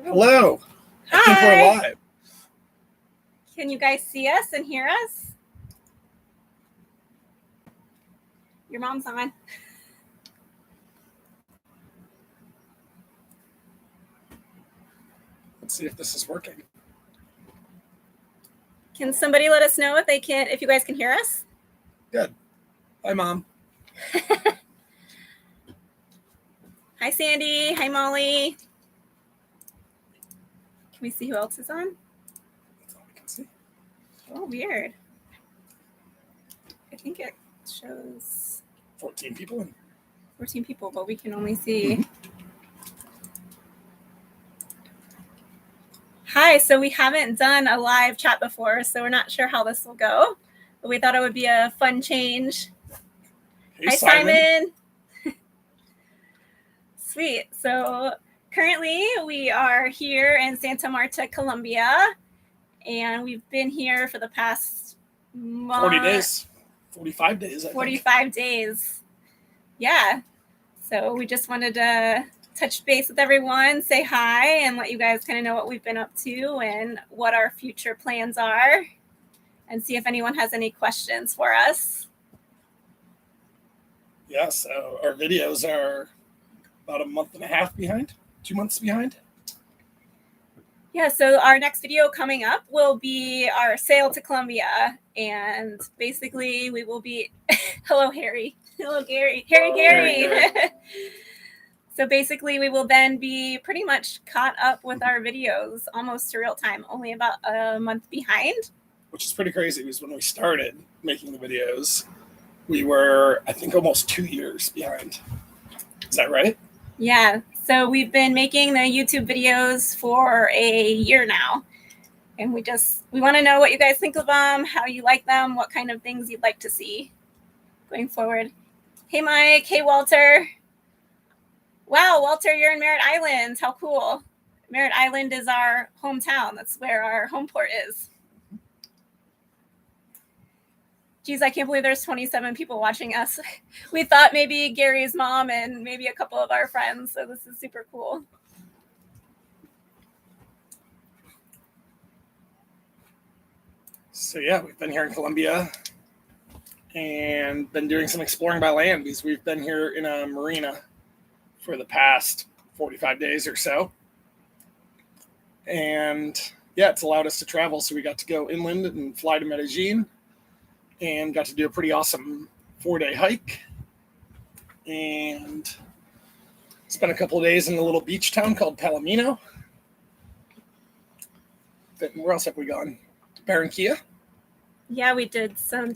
Hello. I think we're Hi. live. Can you guys see us and hear us? Your mom's on. Let's see if this is working. Can somebody let us know if you guys can hear us? Good. Hi, Mom. Hi, Sandy. Hi, Molly. Can we see who else is on? That's all we can see. Oh, weird. I think it shows 14 people. 14 people, but we can only see. Hi, so we haven't done a live chat before, so we're not sure how this will go, but we thought it would be a fun change. Hey, Hi, Simon. Sweet. So currently we are here in Santa Marta, Colombia, and we've been here for the past 40 days. 45 days, I 45 think. days. Yeah. So we just wanted to touch base with everyone, say hi, and let you guys kind of know what we've been up to and what our future plans are, and see if anyone has any questions for us. Yeah, so our videos are about a month and a half behind, 2 months behind. Yeah, so our next video coming up will be our sail to Colombia, and basically we will be hello Harry. Hello Gary. Gary. So basically we will then be pretty much caught up with our videos almost to real time, only about a month behind. Which is pretty crazy because when we started making the videos, we were, I think, almost 2 years behind. Is that right? Yeah. So we've been making the YouTube videos for a year now, and we want to know what you guys think of them, how you like them, what kind of things you'd like to see going forward. Hey, Mike. Hey, Walter. Wow, Walter, you're in Merritt Island. How cool. Merritt Island is our hometown. That's where our home port is. Geez, I can't believe there's 27 people watching us. We thought maybe Gary's mom and maybe a couple of our friends, so this is super cool. So yeah, we've been here in Colombia and been doing some exploring by land because we've been here in a marina for the past 45 days or so. And yeah, it's allowed us to travel. So we got to go inland and fly to Medellin and got to do a pretty awesome 4-day hike. And spent a couple of days in a little beach town called Palomino. Where else have we gone? Barranquilla? Yeah, we did some.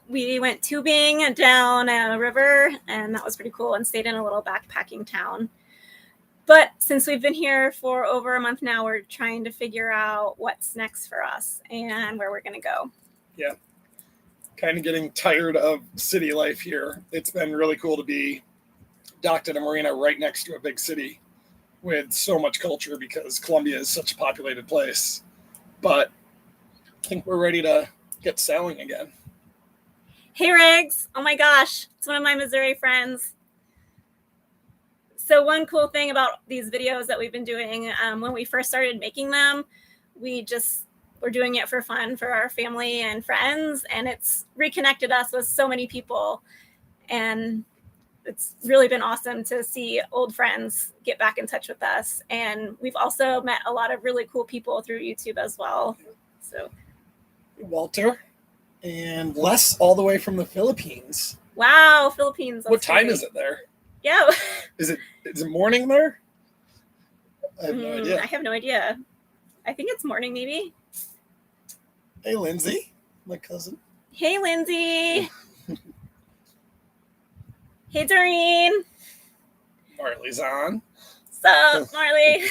We went tubing down a river, and that was pretty cool, and stayed in a little backpacking town. But since we've been here for over a month now, we're trying to figure out what's next for us and where we're going to go. Yeah. Kind of getting tired of city life here. It's been really cool to be docked at a marina right next to a big city with so much culture because Colombia is such a populated place. But I think we're ready to get sailing again. Hey, Riggs. Oh my gosh. It's one of my Missouri friends. So one cool thing about these videos that we've been doing, when we first started making them, we're doing it for fun for our family and friends, and it's reconnected us with so many people. And it's really been awesome to see old friends get back in touch with us. And we've also met a lot of really cool people through YouTube as well. So Walter and Les all the way from the Philippines. Wow, Philippines. What time is it there? Yeah. Is it morning there? I have no idea. I have no idea. I think it's morning, maybe. Hey, Lindsay, my cousin. Hey, Lindsay. Hey, Doreen. Marley's on. Sup, Marley?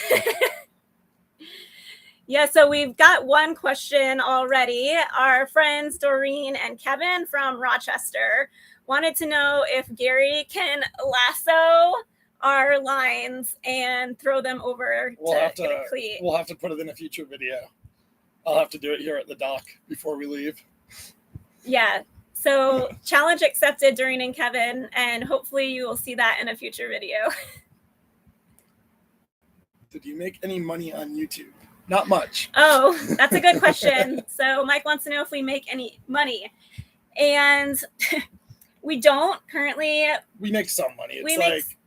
Yeah, so we've got one question already. Our friends Doreen and Kevin from Rochester wanted to know if Gary can lasso our lines and throw them over We'll have to cleat. We'll have to put it in a future video. I'll have to do it here at the dock before we leave. Yeah. So challenge accepted, Doreen and Kevin, and hopefully you will see that in a future video. Did you make any money on YouTube? Not much. Oh, that's a good question. So Mike wants to know if we make any money. And we don't currently. We make some money. It's like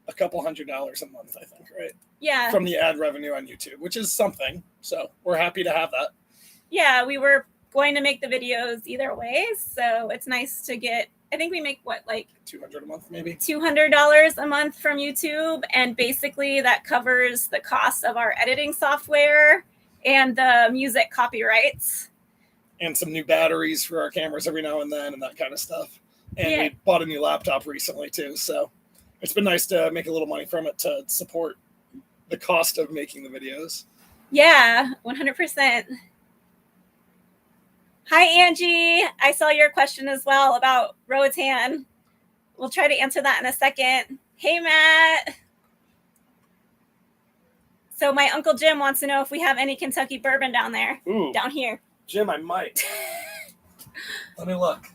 a couple $100 a month, I think, right? Yeah. From the ad revenue on YouTube, which is something. So we're happy to have that. Yeah, we were going to make the videos either way. So it's nice to get, I think we make like $200 a month, maybe $200 a month from YouTube. And basically that covers the cost of our editing software and the music copyrights. And some new batteries for our cameras every now and then and that kind of stuff. And Yeah. we bought a new laptop recently too. So it's been nice to make a little money from it to support the cost of making the videos. Yeah, 100%. Hi, Angie. I saw your question as well about Roatan. We'll try to answer that in a second. Hey, Matt. So my Uncle Jim wants to know if we have any Kentucky bourbon down there. Ooh, Down here. Jim, I might. Let me look.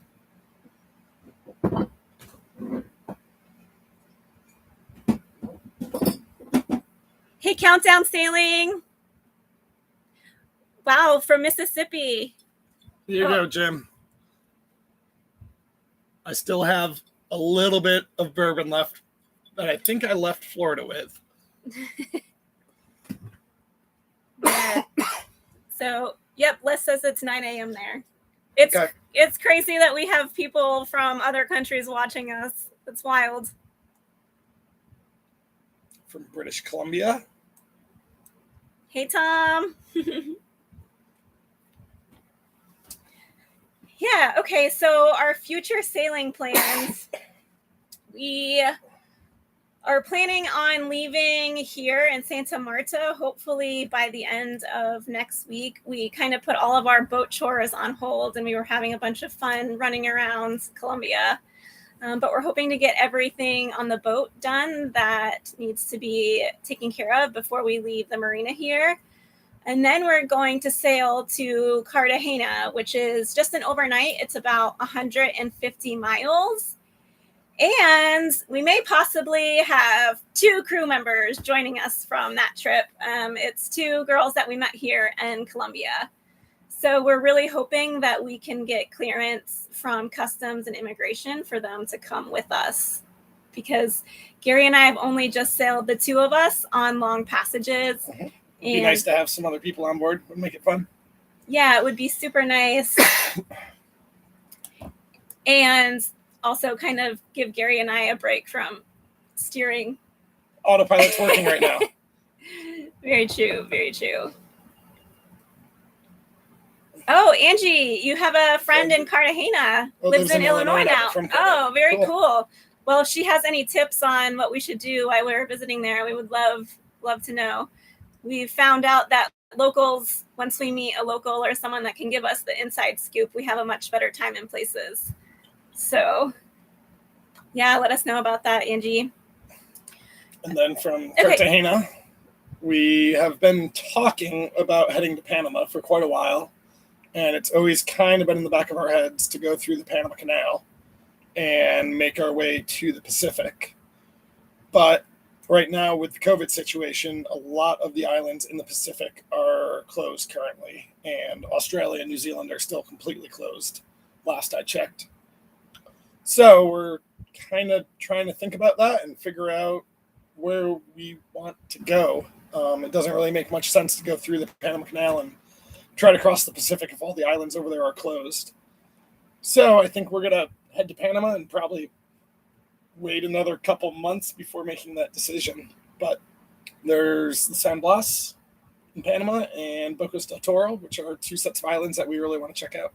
Hey, Countdown Sailing. Wow, from Mississippi. Here you go, Jim. I still have a little bit of bourbon left that I think I left Florida with. Yeah. So, yep, Les says it's 9 a.m. there. It's crazy that we have people from other countries watching us. It's wild. From British Columbia. Hey, Tom. Yeah, okay, so our future sailing plans. We are planning on leaving here in Santa Marta, hopefully by the end of next week. We kind of put all of our boat chores on hold, and we were having a bunch of fun running around Colombia. But we're hoping to get everything on the boat done that needs to be taken care of before we leave the marina here. And then we're going to sail to Cartagena, which is just an overnight. It's about 150 miles. And we may possibly have 2 crew members joining us from that trip. It's 2 girls that we met here in Colombia. So we're really hoping that we can get clearance from Customs and Immigration for them to come with us. Because Gary and I have only just sailed the 2 of us on long passages. Mm-hmm. It'd be nice to have some other people on board. Would make it fun. Yeah, it would be super nice. And also kind of give Gary and I a break from steering. Autopilot's working right now. Very true, very true. Oh, Angie, you have a friend in Cartagena. Lives in Illinois now. Oh, very cool. Well, if she has any tips on what we should do while we're visiting there, we would love to know. We found out that locals, once we meet a local or someone that can give us the inside scoop, we have a much better time in places. So, yeah, let us know about that, Angie. And then from Cartagena, we have been talking about heading to Panama for quite a while. And it's always kind of been in the back of our heads to go through the Panama Canal and make our way to the Pacific. But right now, with the COVID situation, a lot of the islands in the Pacific are closed currently. And Australia and New Zealand are still completely closed, last I checked. So we're kind of trying to think about that and figure out where we want to go. It doesn't really make much sense to go through the Panama Canal and try to cross the Pacific if all the islands over there are closed. So I think we're going to head to Panama and probably wait another couple months before making that decision. But there's the San Blas in Panama and Bocas del Toro, which are 2 sets of islands that we really want to check out.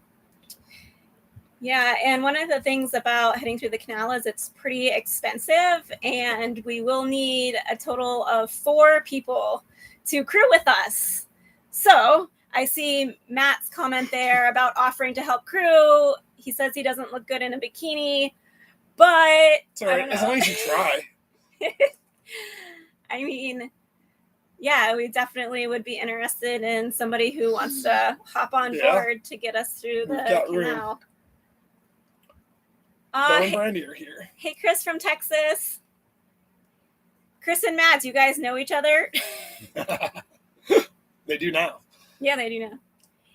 Yeah, and one of the things about heading through the canal is it's pretty expensive, and we will need a total of 4 people to crew with us. So I see Matt's comment there about offering to help crew. He says he doesn't look good in a bikini, but Sorry, as long as you try. I mean, yeah, we definitely would be interested in somebody who wants to hop on board to get us through the canal. Bo and Brandy are here. Hey, Chris from Texas. Chris and Matt, do you guys know each other? They do now. Yeah, they do now.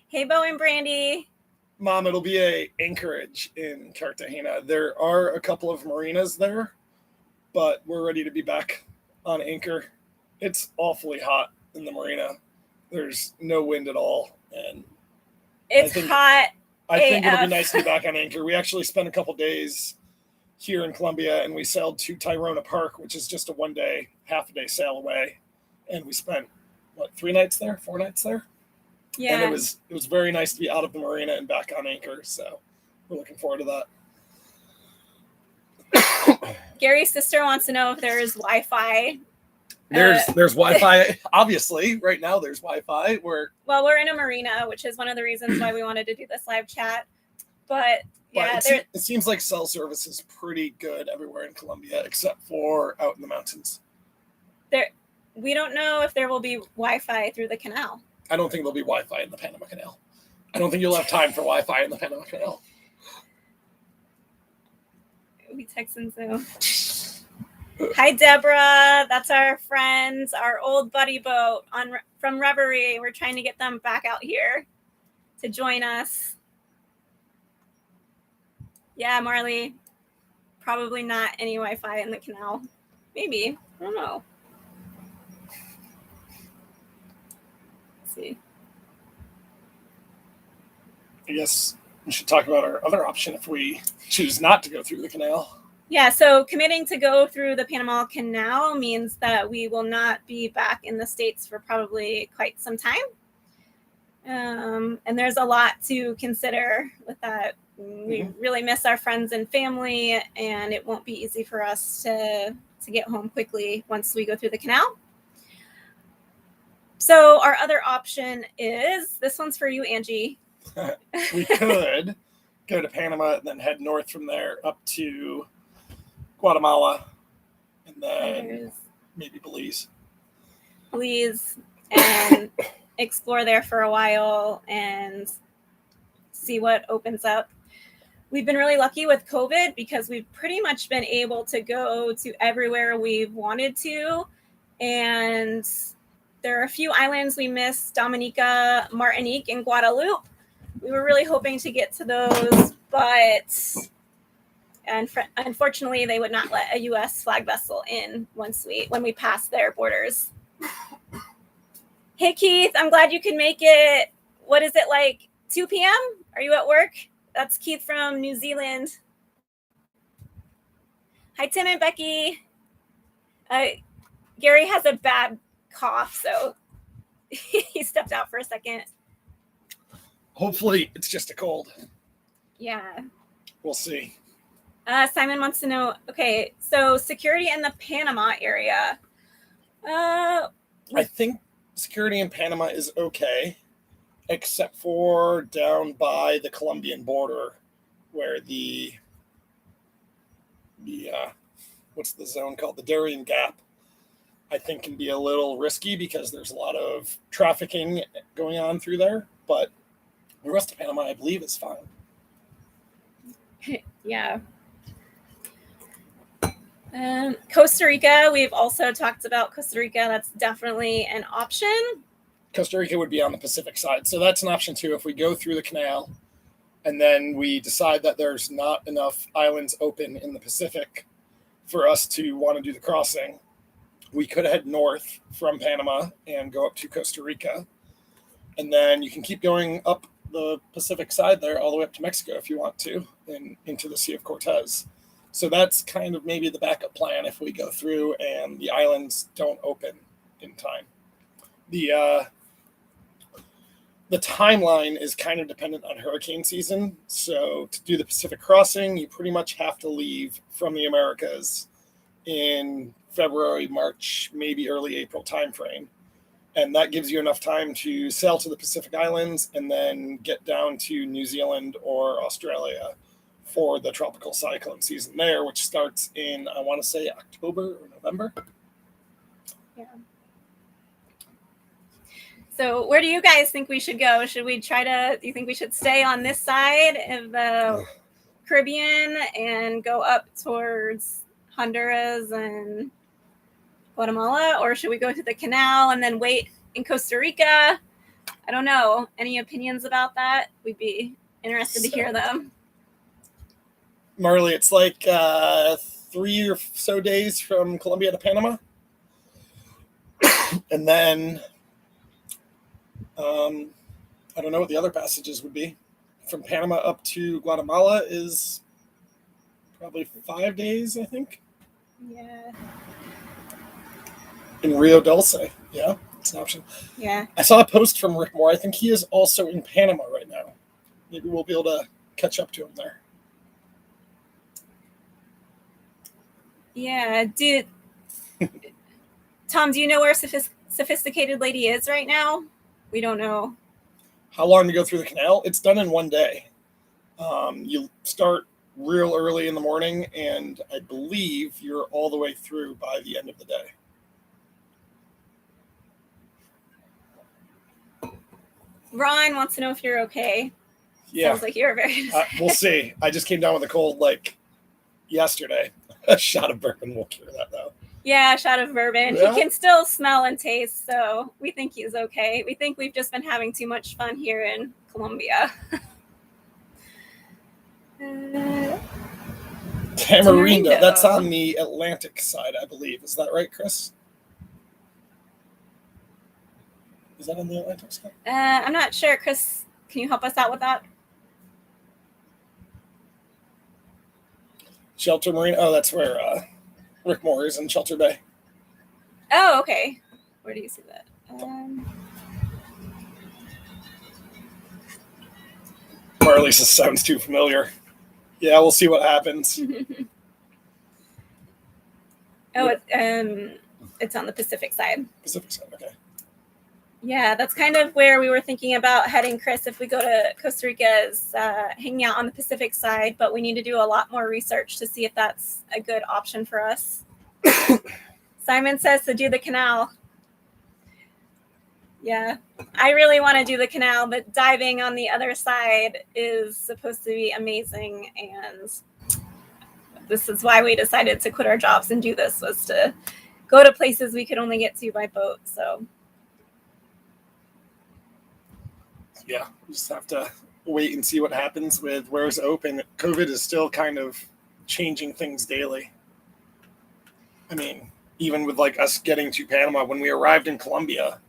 Hey, Bo and Brandy. Mom, it'll be a anchorage in Cartagena. There are a couple of marinas there, but we're ready to be back on anchor. It's awfully hot in the marina. There's no wind at all, and It's hot. I think it'll be nice to be back on anchor. We actually spent a couple days here in Columbia, and we sailed to Tyrona Park, which is just a 1 day, half a day sail away, and we spent 4 nights there. Yeah, and it was very nice to be out of the marina and back on anchor. So we're looking forward to that. Gary's sister wants to know if there is Wi-Fi. There's Wi-Fi. Obviously, right now there's Wi-Fi. We're in a marina, which is one of the reasons why we wanted to do this live chat. But yeah, it seems like cell service is pretty good everywhere in Colombia, except for out in the mountains. We don't know if there will be Wi-Fi through the canal. I don't think there'll be Wi-Fi in the Panama Canal. I don't think you'll have time for Wi-Fi in the Panama Canal. We text and Zoom. Hi, Deborah. That's our friends, our old buddy boat from Reverie. We're trying to get them back out here to join us. Yeah, Marley. Probably not any Wi-Fi in the canal. Maybe. I don't know. Let's see. I guess we should talk about our other option if we choose not to go through the canal. Yeah, so committing to go through the Panama Canal means that we will not be back in the States for probably quite some time. And there's a lot to consider with that. We really miss our friends and family, and it won't be easy for us to get home quickly once we go through the canal. So our other option is, this one's for you, Angie. We could go to Panama and then head north from there up to Guatemala, and then maybe Belize. And explore there for a while and see what opens up. We've been really lucky with COVID because we've pretty much been able to go to everywhere we've wanted to. And there are a few islands we missed: Dominica, Martinique, and Guadeloupe. We were really hoping to get to those, but unfortunately, they would not let a U.S. flag vessel in when we passed their borders. Hey, Keith, I'm glad you can make it. What is it, like 2 p.m.? Are you at work? That's Keith from New Zealand. Hi, Tim and Becky. Gary has a bad cough, so he stepped out for a second. Hopefully, it's just a cold. Yeah. We'll see. Simon wants to know, okay, so security in the Panama area. I think security in Panama is okay, except for down by the Colombian border, where the what's the zone called? The Darien Gap, I think can be a little risky because there's a lot of trafficking going on through there, but the rest of Panama, I believe, is fine. Yeah. Costa Rica, we've also talked about Costa Rica. That's definitely an option. Costa Rica would be on the Pacific side. So that's an option too. If we go through the canal and then we decide that there's not enough islands open in the Pacific for us to want to do the crossing, we could head north from Panama and go up to Costa Rica. And then you can keep going up the Pacific side there all the way up to Mexico if you want to, and into the Sea of Cortez. So that's kind of maybe the backup plan if we go through and the islands don't open in time. The timeline is kind of dependent on hurricane season. So to do the Pacific crossing, you pretty much have to leave from the Americas in February, March, maybe early April timeframe. And that gives you enough time to sail to the Pacific Islands and then get down to New Zealand or Australia for the tropical cyclone season there, which starts in, I want to say, October or November. Yeah. So where do you guys think we should go? Do you think we should stay on this side of the Caribbean and go up towards Honduras and Guatemala, or should we go to the canal and then wait in Costa Rica? I don't know. Any opinions about that? We'd be interested to hear them. Marley, it's like 3 or so days from Colombia to Panama. And then I don't know what the other passages would be. From Panama up to Guatemala is probably 5 days, I think. Yeah. In Rio Dulce. Yeah, it's an option. Yeah. I saw a post from Rick Moore. I think he is also in Panama right now. Maybe we'll be able to catch up to him there. Yeah. Tom, do you know where Sophisticated Lady is right now? We don't know. How long to go through the canal? It's done in 1 day. You start real early in the morning, and I believe you're all the way through by the end of the day. Ron wants to know if you're okay. Yeah. Sounds like you're very... We'll see. I just came down with a cold like yesterday. A shot of bourbon will cure that, though. Yeah, a shot of bourbon. Yeah. He can still smell and taste, so we think he's okay. We think we've just been having too much fun here in Colombia. Tamarindo. That's on the Atlantic side, I believe. Is that right, Chris? Is that on the Atlantic side? I'm not sure. Chris, can you help us out with that? Shelter Marine. Oh, that's where Rick Moore is in Shelter Bay. Oh, okay. Where do you see that? Marley says sounds too familiar. Yeah, we'll see what happens. Oh, it's on the Pacific side. Pacific side, okay. Yeah, that's kind of where we were thinking about heading, Chris. If we go to Costa Rica, is hanging out on the Pacific side, but we need to do a lot more research to see if that's a good option for us. Simon says to do the canal. Yeah, I really want to do the canal, but diving on the other side is supposed to be amazing, and this is why we decided to quit our jobs and do this, was to go to places we could only get to by boat. So yeah, we just have to wait and see what happens with where's open. COVID is still kind of changing things daily. I mean, even with like us getting to Panama, when we arrived in Colombia,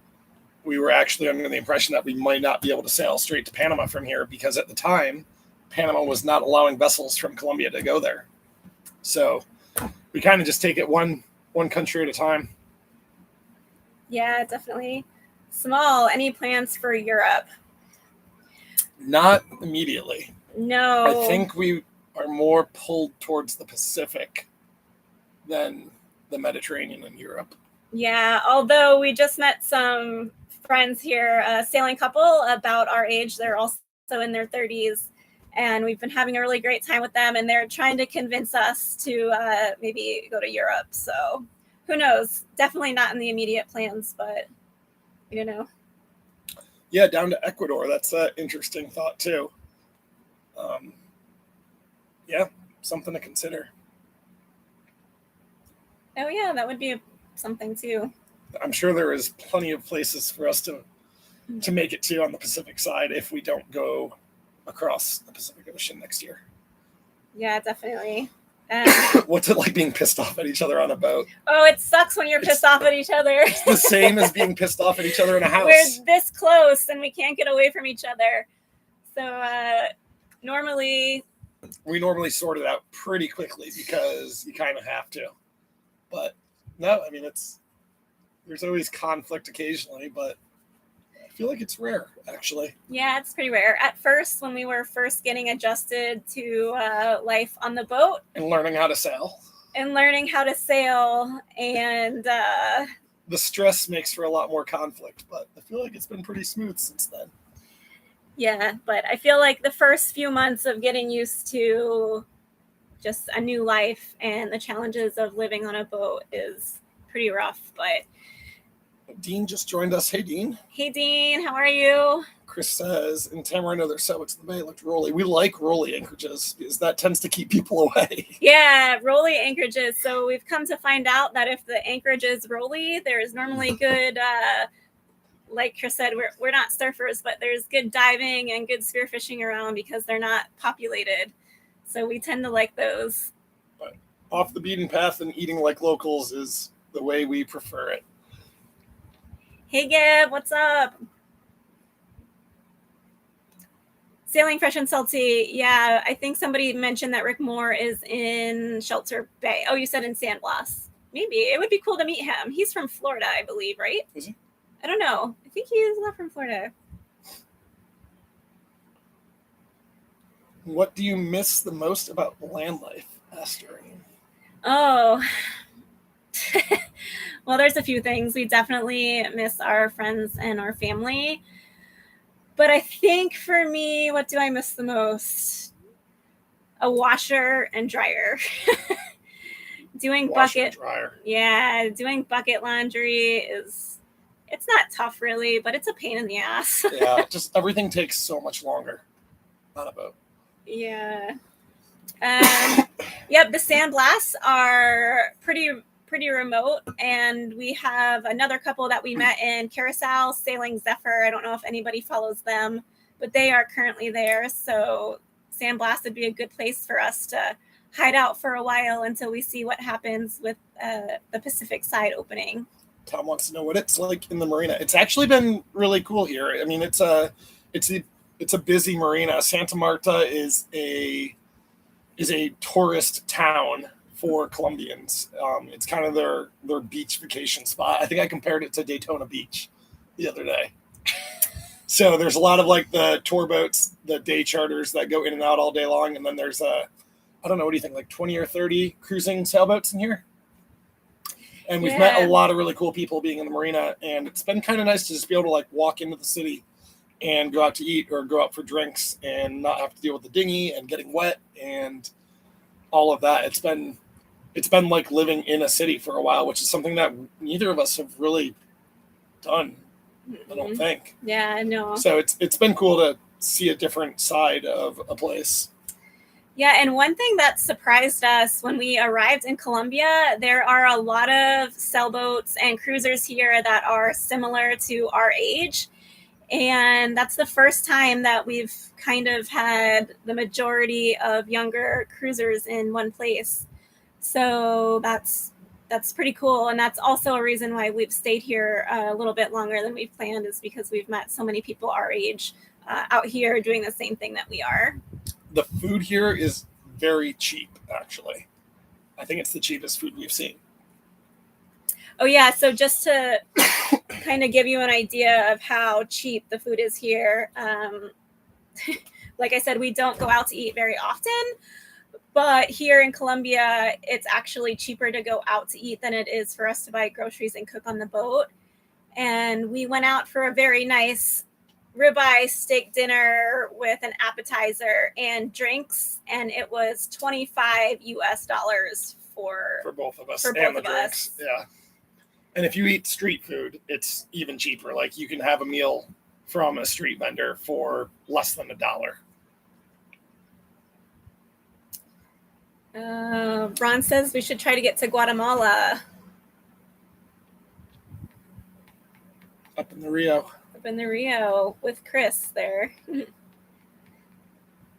we were actually under the impression that we might not be able to sail straight to Panama from here, because at the time, Panama was not allowing vessels from Colombia to go there. So we kind of just take it one country at a time. yeah, definitely. Small, any plans for Europe? Not immediately. No. I think we are more pulled towards the Pacific than the Mediterranean and Europe. Yeah, although we just met some friends here, a sailing couple about our age. They're also in their 30s, and we've been having a really great time with them, and they're trying to convince us to maybe go to Europe. So who knows? Definitely not in the immediate plans, but you know. Yeah, down to Ecuador. That's an interesting thought too. Yeah, something to consider. Oh yeah, that would be something too. I'm sure there is plenty of places for us to make it to on the Pacific side if we don't go across the Pacific Ocean next year. Yeah, definitely. What's it like being pissed off at each other on a boat? Oh, it sucks when you're pissed off at each other. It's the same as being pissed off at each other in a house. We're this close and we can't get away from each other. So normally... We normally sort it out pretty quickly because you kind of have to. But no, I mean, there's always conflict occasionally, but I feel like it's rare, actually. Yeah, it's pretty rare. At first, when we were first getting adjusted to life on the boat. And learning how to sail. And the stress makes for a lot more conflict, but I feel like it's been pretty smooth since then. Yeah, but I feel like the first few months of getting used to just a new life and the challenges of living on a boat is pretty rough, but... Dean just joined us. Hey, Dean. Hey, Dean. How are you? Chris says, in Tamarindo, there's sailboats in the bay. Looked rolly. We like rolly anchorages because that tends to keep people away. Yeah, rolly anchorages. So we've come to find out that if the anchorage is rolly, there's normally good, like Chris said, we're not surfers, but there's good diving and good spearfishing around because they're not populated. So we tend to like those. But off the beaten path and eating like locals is the way we prefer it. Hey, Gib, what's up? Sailing Fresh and Salty. Yeah, I think somebody mentioned that Rick Moore is in Shelter Bay. Oh, you said in Sandblast. Maybe. It would be cool to meet him. He's from Florida, I believe, right? Is he? I don't know. I think he is not from Florida. What do you miss the most about land life, Esther? Oh. Well, there's a few things. We definitely miss our friends and our family. But I think for me, what do I miss the most? A washer and dryer. Doing bucket laundry it's not tough really, but it's a pain in the ass. Yeah, just everything takes so much longer on a boat. Yeah. Yep, the sandblasts are pretty remote, and we have another couple that we met in Carousel, Sailing Zephyr. I don't know if anybody follows them, but they are currently there. So Sandblast would be a good place for us to hide out for a while until we see what happens with the Pacific side opening. Tom wants to know what it's like in the marina. It's actually been really cool here. I mean, it's a busy marina. Santa Marta is a tourist town for Colombians. It's kind of their beach vacation spot. I think I compared it to Daytona Beach the other day. So there's a lot of like the tour boats, the day charters that go in and out all day long. And then there's I don't know, what do you think, like 20 or 30 cruising sailboats in here? And we've met a lot of really cool people being in the marina. And it's been kind of nice to just be able to like walk into the city and go out to eat or go out for drinks and not have to deal with the dinghy and getting wet and all of that. It's been like living in a city for a while, which is something that neither of us have really done, I don't think. Yeah, I know. So it's been cool to see a different side of a place. Yeah, and one thing that surprised us when we arrived in Colombia, there are a lot of sailboats and cruisers here that are similar to our age. And that's the first time that we've kind of had the majority of younger cruisers in one place. So that's pretty cool. And that's also a reason why we've stayed here a little bit longer than we've planned, is because we've met so many people our age out here doing the same thing that we are. The food here is very cheap, actually. I think it's the cheapest food we've seen. Oh, yeah. So just to kind of give you an idea of how cheap the food is here. Like I said, we don't go out to eat very often, but here in Colombia, it's actually cheaper to go out to eat than it is for us to buy groceries and cook on the boat. And we went out for a very nice ribeye steak dinner with an appetizer and drinks, and it was $25 for both of us for and both the of drinks. us. Yeah. And if you eat street food, it's even cheaper. Like you can have a meal from a street vendor for less than $1. Ron says we should try to get to Guatemala. Up in the Rio. Up in the Rio with Chris there.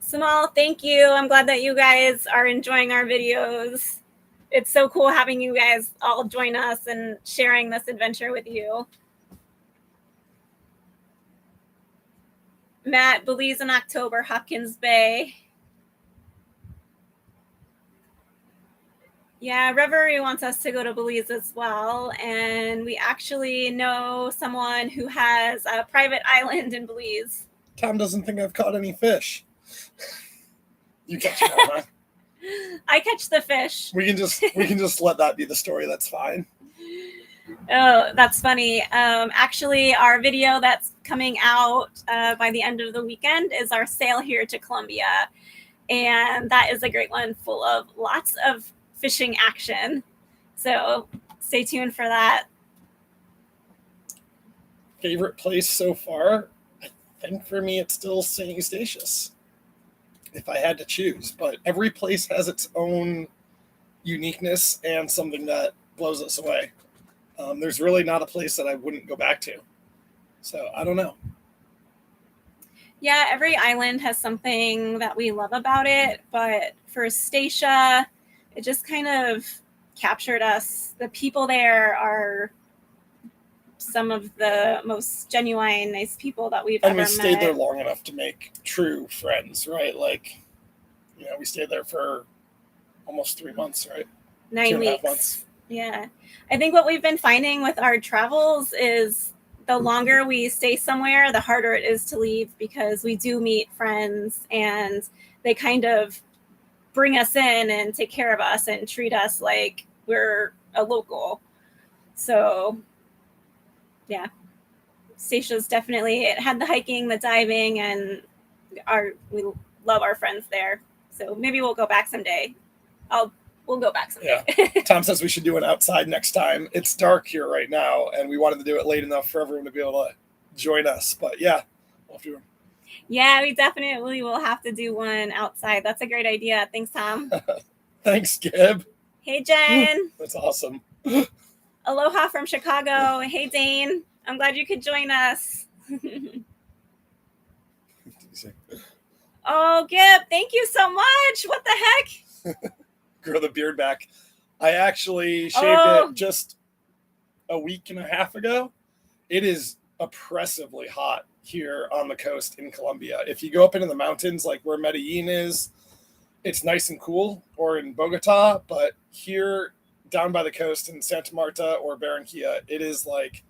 Samal, thank you. I'm glad that you guys are enjoying our videos. It's so cool having you guys all join us and sharing this adventure with you. Matt, Belize in October, Hopkins Bay. Yeah, Reverie wants us to go to Belize as well. And we actually know someone who has a private island in Belize. Tom doesn't think I've caught any fish. You catch them, huh? I catch the fish. We can just let that be the story. That's fine. Oh, that's funny. Actually, our video that's coming out by the end of the weekend is our sail here to Colombia. And that is a great one, full of lots of fishing action. So stay tuned for that. Favorite place so far? I think for me, it's still St. Eustatius if I had to choose. But every place has its own uniqueness and something that blows us away. There's really not a place that I wouldn't go back to. So I don't know. Yeah, every island has something that we love about it, but for Statia, it just kind of captured us. The people there are some of the most genuine, nice people that we've ever met. And we stayed there long enough to make true friends, right? Like, we stayed there for almost 3 months, right? 9 weeks. 2.5 months. Yeah. I think what we've been finding with our travels is the longer we stay somewhere, the harder it is to leave, because we do meet friends and they kind of bring us in and take care of us and treat us like we're a local. So, yeah. Statia's definitely, it had the hiking, the diving, and we love our friends there. So maybe we'll go back someday. We'll go back someday. Yeah. Tom says we should do an outside next time. It's dark here right now, and we wanted to do it late enough for everyone to be able to join us. But yeah, we'll have to do it. Yeah, we definitely will have to do one outside. That's a great idea. Thanks, Tom. Thanks, Gib. Hey, Jen. That's awesome. Aloha from Chicago. Hey, Dane. I'm glad you could join us. Oh, Gib, thank you so much. What the heck? Grow the beard back. I actually shaved it just a week and a half ago. It is oppressively hot here on the coast in Colombia. If you go up into the mountains, like where Medellin is, it's nice and cool, or in Bogota, but here down by the coast in Santa Marta or Barranquilla, it is like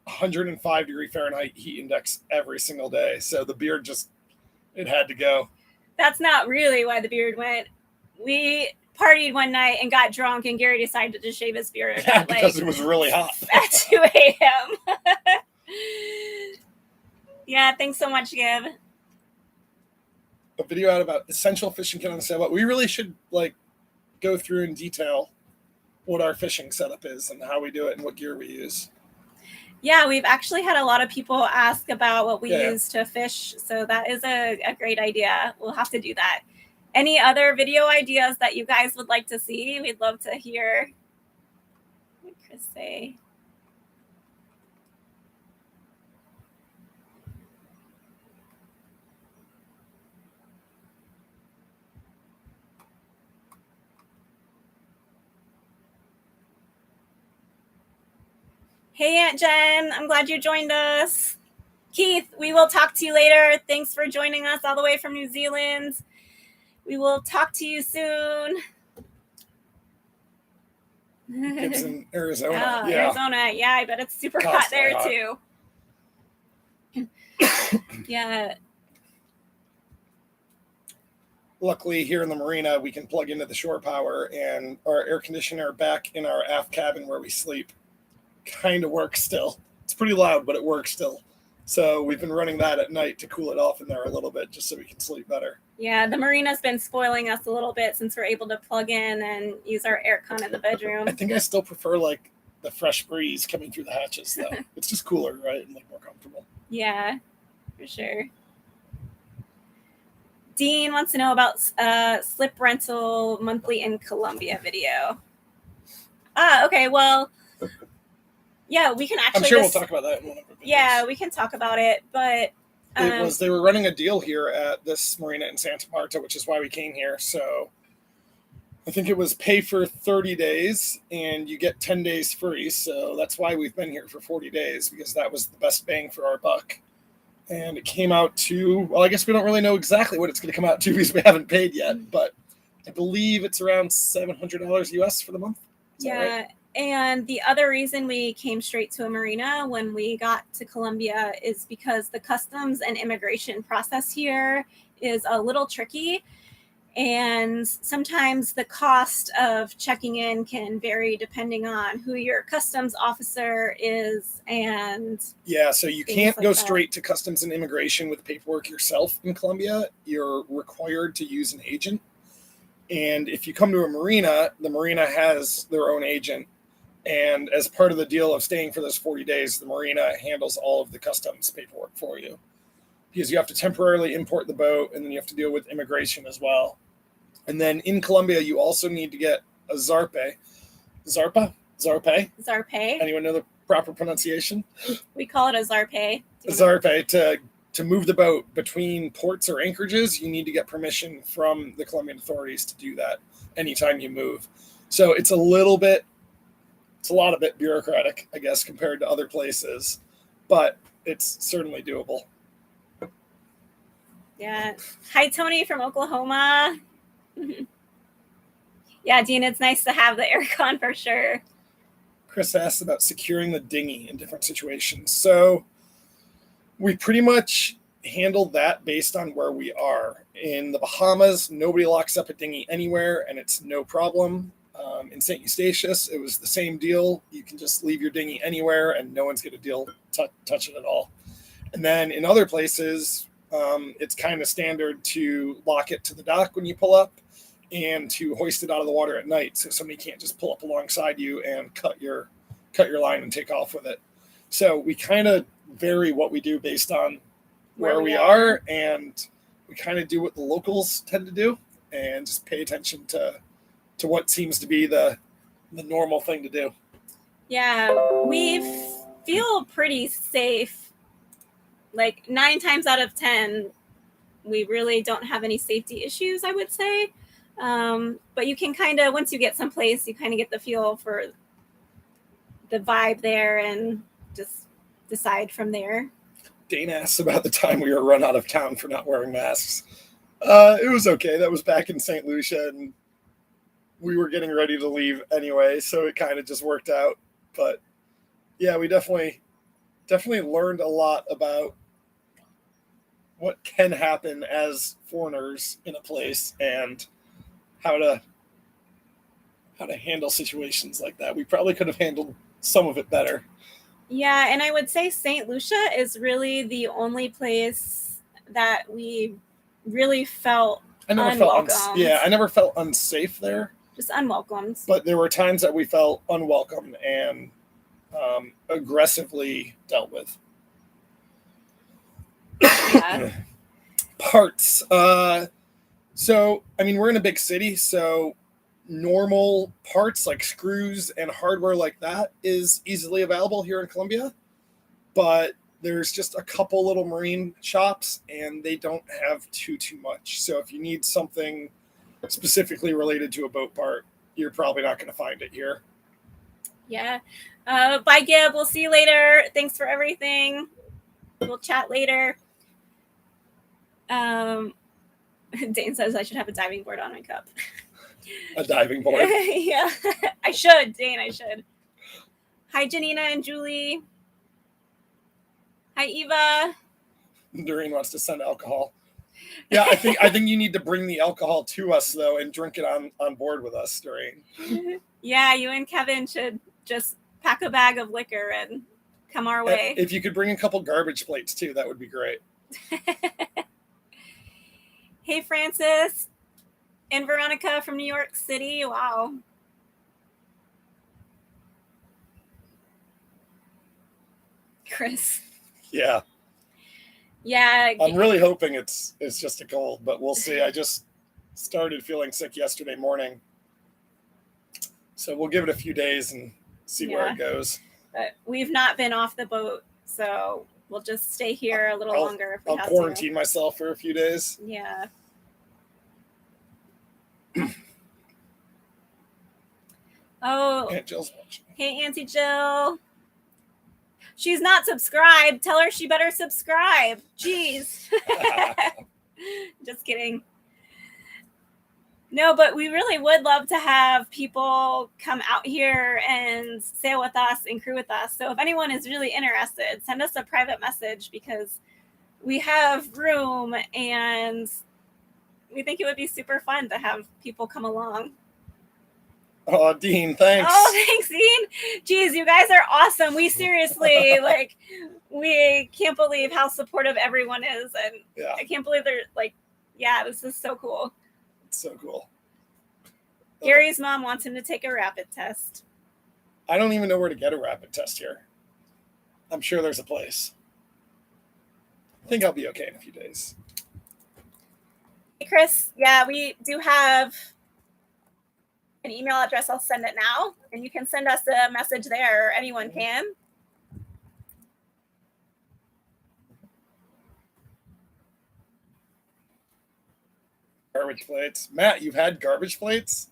105 degree Fahrenheit heat index every single day. So the beard it had to go. That's not really why the beard went. We partied one night and got drunk, and Gary decided to shave his beard because it was really hot at 2 a.m. Yeah, thanks so much, Gib. A video out about essential fishing kit on the sailboat. We really should go through in detail what our fishing setup is and how we do it and what gear we use. Yeah, we've actually had a lot of people ask about what we use to fish, so that is a great idea. We'll have to do that. Any other video ideas that you guys would like to see? We'd love to hear. What did Chris say? Hey, Aunt Jen. I'm glad you joined us. Keith, we will talk to you later. Thanks for joining us all the way from New Zealand. We will talk to you soon. It's in Arizona. Oh, yeah. Arizona. Yeah, I bet it's super hot there too. Yeah. Luckily, here in the marina, we can plug into the shore power, and our air conditioner back in our aft cabin where we sleep kind of works still. It's pretty loud, but it works still. So we've been running that at night to cool it off in there a little bit, just so we can sleep better. Yeah, the marina's been spoiling us a little bit since we're able to plug in and use our aircon in the bedroom. I think I still prefer the fresh breeze coming through the hatches, though. It's just cooler, right? And more comfortable. Yeah, for sure. Dean wants to know about slip rental monthly in Colombia video. Okay, well, yeah, we can actually. I'm sure we'll talk about that in one of our videos. Yeah, we can talk about it, but they were running a deal here at this marina in Santa Marta, which is why we came here. So I think it was pay for 30 days and you get 10 days free. So that's why we've been here for 40 days, because that was the best bang for our buck. And it came out to, well, I guess we don't really know exactly what it's going to come out to because we haven't paid yet, but I believe it's around $700 US for the month. Yeah. Right? And the other reason we came straight to a marina when we got to Colombia is because the customs and immigration process here is a little tricky. And sometimes the cost of checking in can vary depending on who your customs officer is. And yeah, so you can't go straight to customs and immigration with paperwork yourself in Colombia. You're required to use an agent. And if you come to a marina, the marina has their own agent. And as part of the deal of staying for those 40 days, the marina handles all of the customs paperwork for you. because you have to temporarily import the boat, and then you have to deal with immigration as well. And then in Colombia, you also need to get a zarpe. Zarpe? Zarpe. Anyone know the proper pronunciation? We call it a zarpe. A zarpe. To move the boat between ports or anchorages, you need to get permission from the Colombian authorities to do that anytime you move. So it's a lot bit bureaucratic, I guess, compared to other places, but it's certainly doable. Yeah. Hi, Tony from Oklahoma. Yeah, Dean, it's nice to have the aircon for sure. Chris asked about securing the dinghy in different situations. So we pretty much handle that based on where we are. In the Bahamas, nobody locks up a dinghy anywhere, and it's no problem. In St. Eustatius, it was the same deal. You can just leave your dinghy anywhere, and no one's going to touch it at all. And then in other places, it's kind of standard to lock it to the dock when you pull up, and to hoist it out of the water at night, so somebody can't just pull up alongside you and cut your line and take off with it. So we kind of vary what we do based on where we are, and we kind of do what the locals tend to do, and just pay attention to what seems to be the normal thing to do. Yeah, we feel pretty safe. Like 9 times out of 10, we really don't have any safety issues, I would say. But you can kind of, once you get someplace, you kind of get the feel for the vibe there and just decide from there. Dane asks about the time we were run out of town for not wearing masks. It was okay. That was back in St. Lucia, and we were getting ready to leave anyway, so it kind of just worked out. But yeah, we definitely learned a lot about what can happen as foreigners in a place and how to handle situations like that. We probably could have handled some of it better. Yeah, and I would say St. Lucia is really the only place that we really felt unwelcome. I never felt unsafe there. Just unwelcomed. But there were times that we felt unwelcome and aggressively dealt with. Yeah. Parts. So, I mean, we're in a big city, so normal parts like screws and hardware like that is easily available here in Colombia. But there's just a couple little marine shops, and they don't have too much. So if you need something specifically related to a boat part, you're probably not going to find it here. Yeah. Bye, Gib. We'll see you later. Thanks for everything. We'll chat later. Dane says I should have a diving board on my cup. A diving board? Yeah. I should, Dane. I should. Hi, Janina and Julie. Hi, Eva. Doreen wants to send alcohol. Yeah, I think you need to bring the alcohol to us, though, and drink it on board with us, Doreen. Yeah, you and Kevin should just pack a bag of liquor and come our way. If you could bring a couple garbage plates, too, that would be great. Hey, Francis and Veronica from New York City. Wow. Chris. Yeah. Yeah. I'm really hoping it's just a cold, but we'll see. I just started feeling sick yesterday morning. So we'll give it a few days and see where it goes. But we've not been off the boat, so we'll just stay here a little longer if we I'll have quarantine myself for a few days. Yeah. Oh. Aunt Jill's watching. Hey, Auntie Jill. She's not subscribed. Tell her she better subscribe. Jeez. Just kidding. No, but we really would love to have people come out here and sail with us and crew with us. So if anyone is really interested, send us a private message, because we have room and we think it would be super fun to have people come along. Oh, Dean, thanks. Oh, thanks, Dean. Geez, you guys are awesome. We seriously, we can't believe how supportive everyone is. And I can't believe they're this is so cool. It's so cool. Gary's mom wants him to take a rapid test. I don't even know where to get a rapid test here. I'm sure there's a place. I think I'll be okay in a few days. Hey, Chris. Yeah, we do have an email address. I'll send it now, and you can send us a message there, or anyone can. Garbage plates. Matt, you've had garbage plates?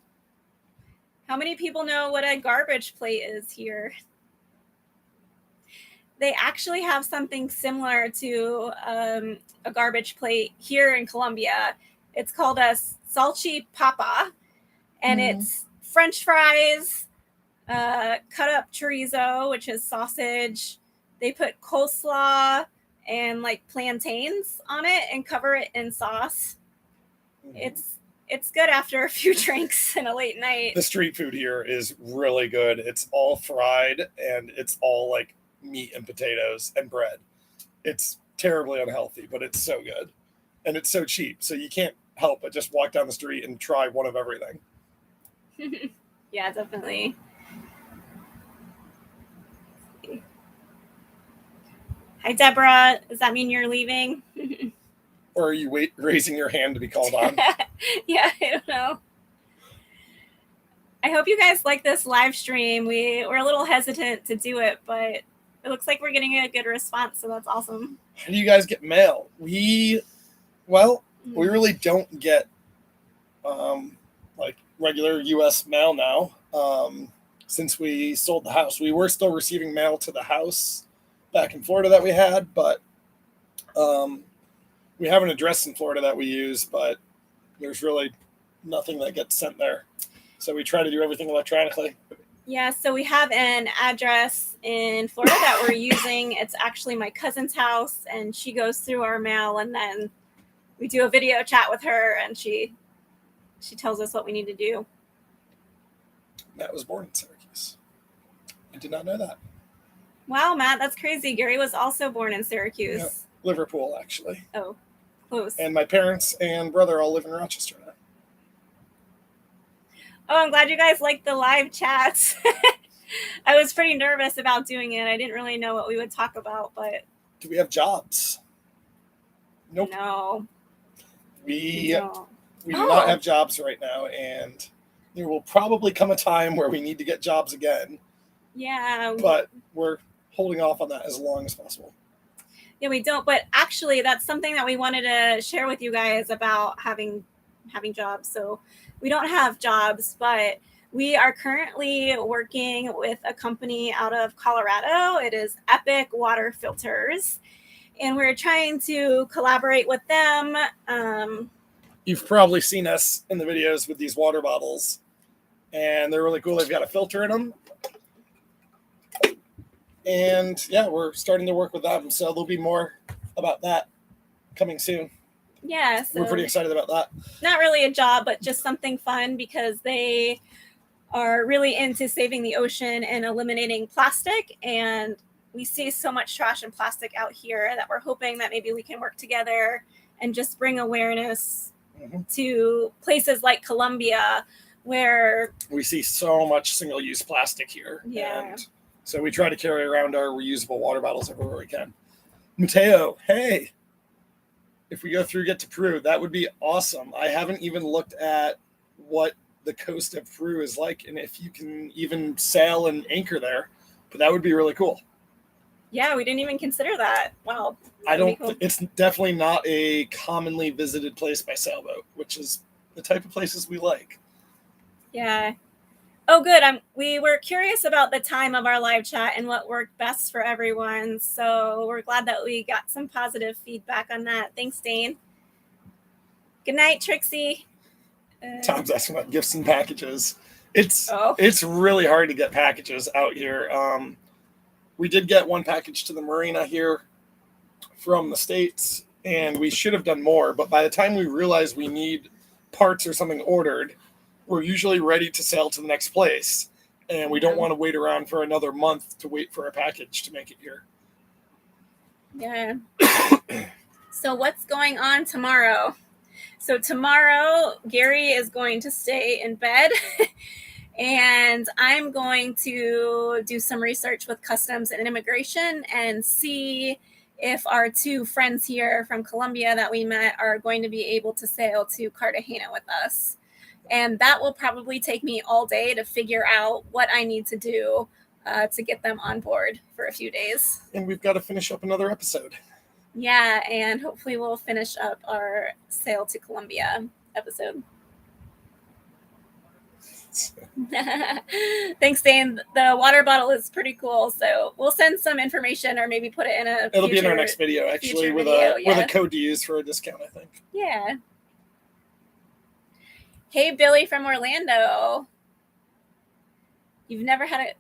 How many people know what a garbage plate is here? They actually have something similar to a garbage plate here in Colombia. It's called a salchi papa, and it's French fries, cut up chorizo, which is sausage. They put coleslaw and like plantains on it and cover it in sauce. It's good after a few drinks and a late night. The street food here is really good. It's all fried and it's all like meat and potatoes and bread. It's terribly unhealthy, but it's so good. And it's so cheap. So you can't help but just walk down the street and try one of everything. Yeah, definitely. Hi, Deborah. Does that mean you're leaving? Or are you raising your hand to be called on? Yeah, I don't know. I hope you guys like this live stream. We're a little hesitant to do it, but it looks like we're getting a good response, so that's awesome. How do you guys get mail? We really don't get like regular U.S. mail now. Since we sold the house, we were still receiving mail to the house back in Florida that we had, but we have an address in Florida that we use, but there's really nothing that gets sent there. So we try to do everything electronically. Yeah, so we have an address in Florida that we're using. It's actually my cousin's house, and she goes through our mail, and then we do a video chat with her, and she tells us what we need to do. Matt was born in Syracuse. I did not know that. Wow, Matt, that's crazy. Gary was also born in Syracuse. Yeah, Liverpool, actually. Oh, close. And my parents and brother all live in Rochester now. Oh, I'm glad you guys liked the live chats. I was pretty nervous about doing it. I didn't really know what we would talk about, but... Do we have jobs? Nope. No. We do not have jobs right now, and there will probably come a time where we need to get jobs again. Yeah. But we're holding off on that as long as possible. Yeah, we don't. But actually, that's something that we wanted to share with you guys about having jobs. So we don't have jobs, but we are currently working with a company out of Colorado. It is Epic Water Filters, and we're trying to collaborate with them. You've probably seen us in the videos with these water bottles, and they're really cool. They've got a filter in them. And yeah, we're starting to work with them. So there'll be more about that coming soon. Yeah. So we're pretty excited about that. Not really a job, but just something fun because they are really into saving the ocean and eliminating plastic. And we see so much trash and plastic out here that we're hoping that maybe we can work together and just bring awareness to places like Colombia where we see so much single-use plastic here. Yeah. And so we try to carry around our reusable water bottles everywhere we can. Mateo, hey, if we go through, get to Peru, that would be awesome. I haven't even looked at what the coast of Peru is like and if you can even sail and anchor there, but that would be really cool. Yeah, we didn't even consider that. Wow. It's definitely not a commonly visited place by sailboat, which is the type of places we like. Yeah. Oh, good. We were curious about the time of our live chat and what worked best for everyone. So we're glad that we got some positive feedback on that. Thanks, Dane. Good night, Trixie. Tom's asking about gifts and packages. It's really hard to get packages out here. We did get one package to the marina here from the States, and we should have done more. But by the time we realize we need parts or something ordered, we're usually ready to sail to the next place. And we don't want to wait around for another month to wait for a package to make it here. Yeah. So what's going on tomorrow? So tomorrow, Gary is going to stay in bed. And I'm going to do some research with Customs and Immigration and see if our two friends here from Colombia that we met are going to be able to sail to Cartagena with us. And that will probably take me all day to figure out what I need to do to get them on board for a few days. And we've got to finish up another episode. Yeah, and hopefully we'll finish up our sail to Colombia episode. Thanks, Dane. The water bottle is pretty cool, so we'll send some information or maybe put it in a It'll be in our next video, actually, with a code to use for a discount, I think. Yeah. Hey, Billy from Orlando. You've never had it,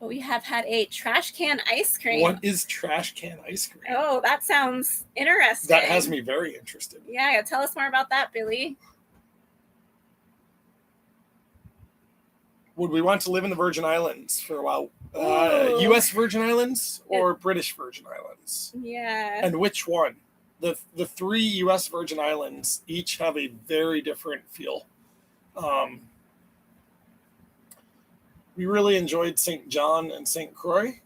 but we have had a trash can ice cream. What is trash can ice cream? Oh, that sounds interesting. That has me very interested. Yeah, tell us more about that, Billy. Would we want to live in the Virgin Islands for a while? U.S. Virgin Islands or British Virgin Islands? Yeah. And which one? The three U.S. Virgin Islands each have a very different feel. We really enjoyed St. John and St. Croix.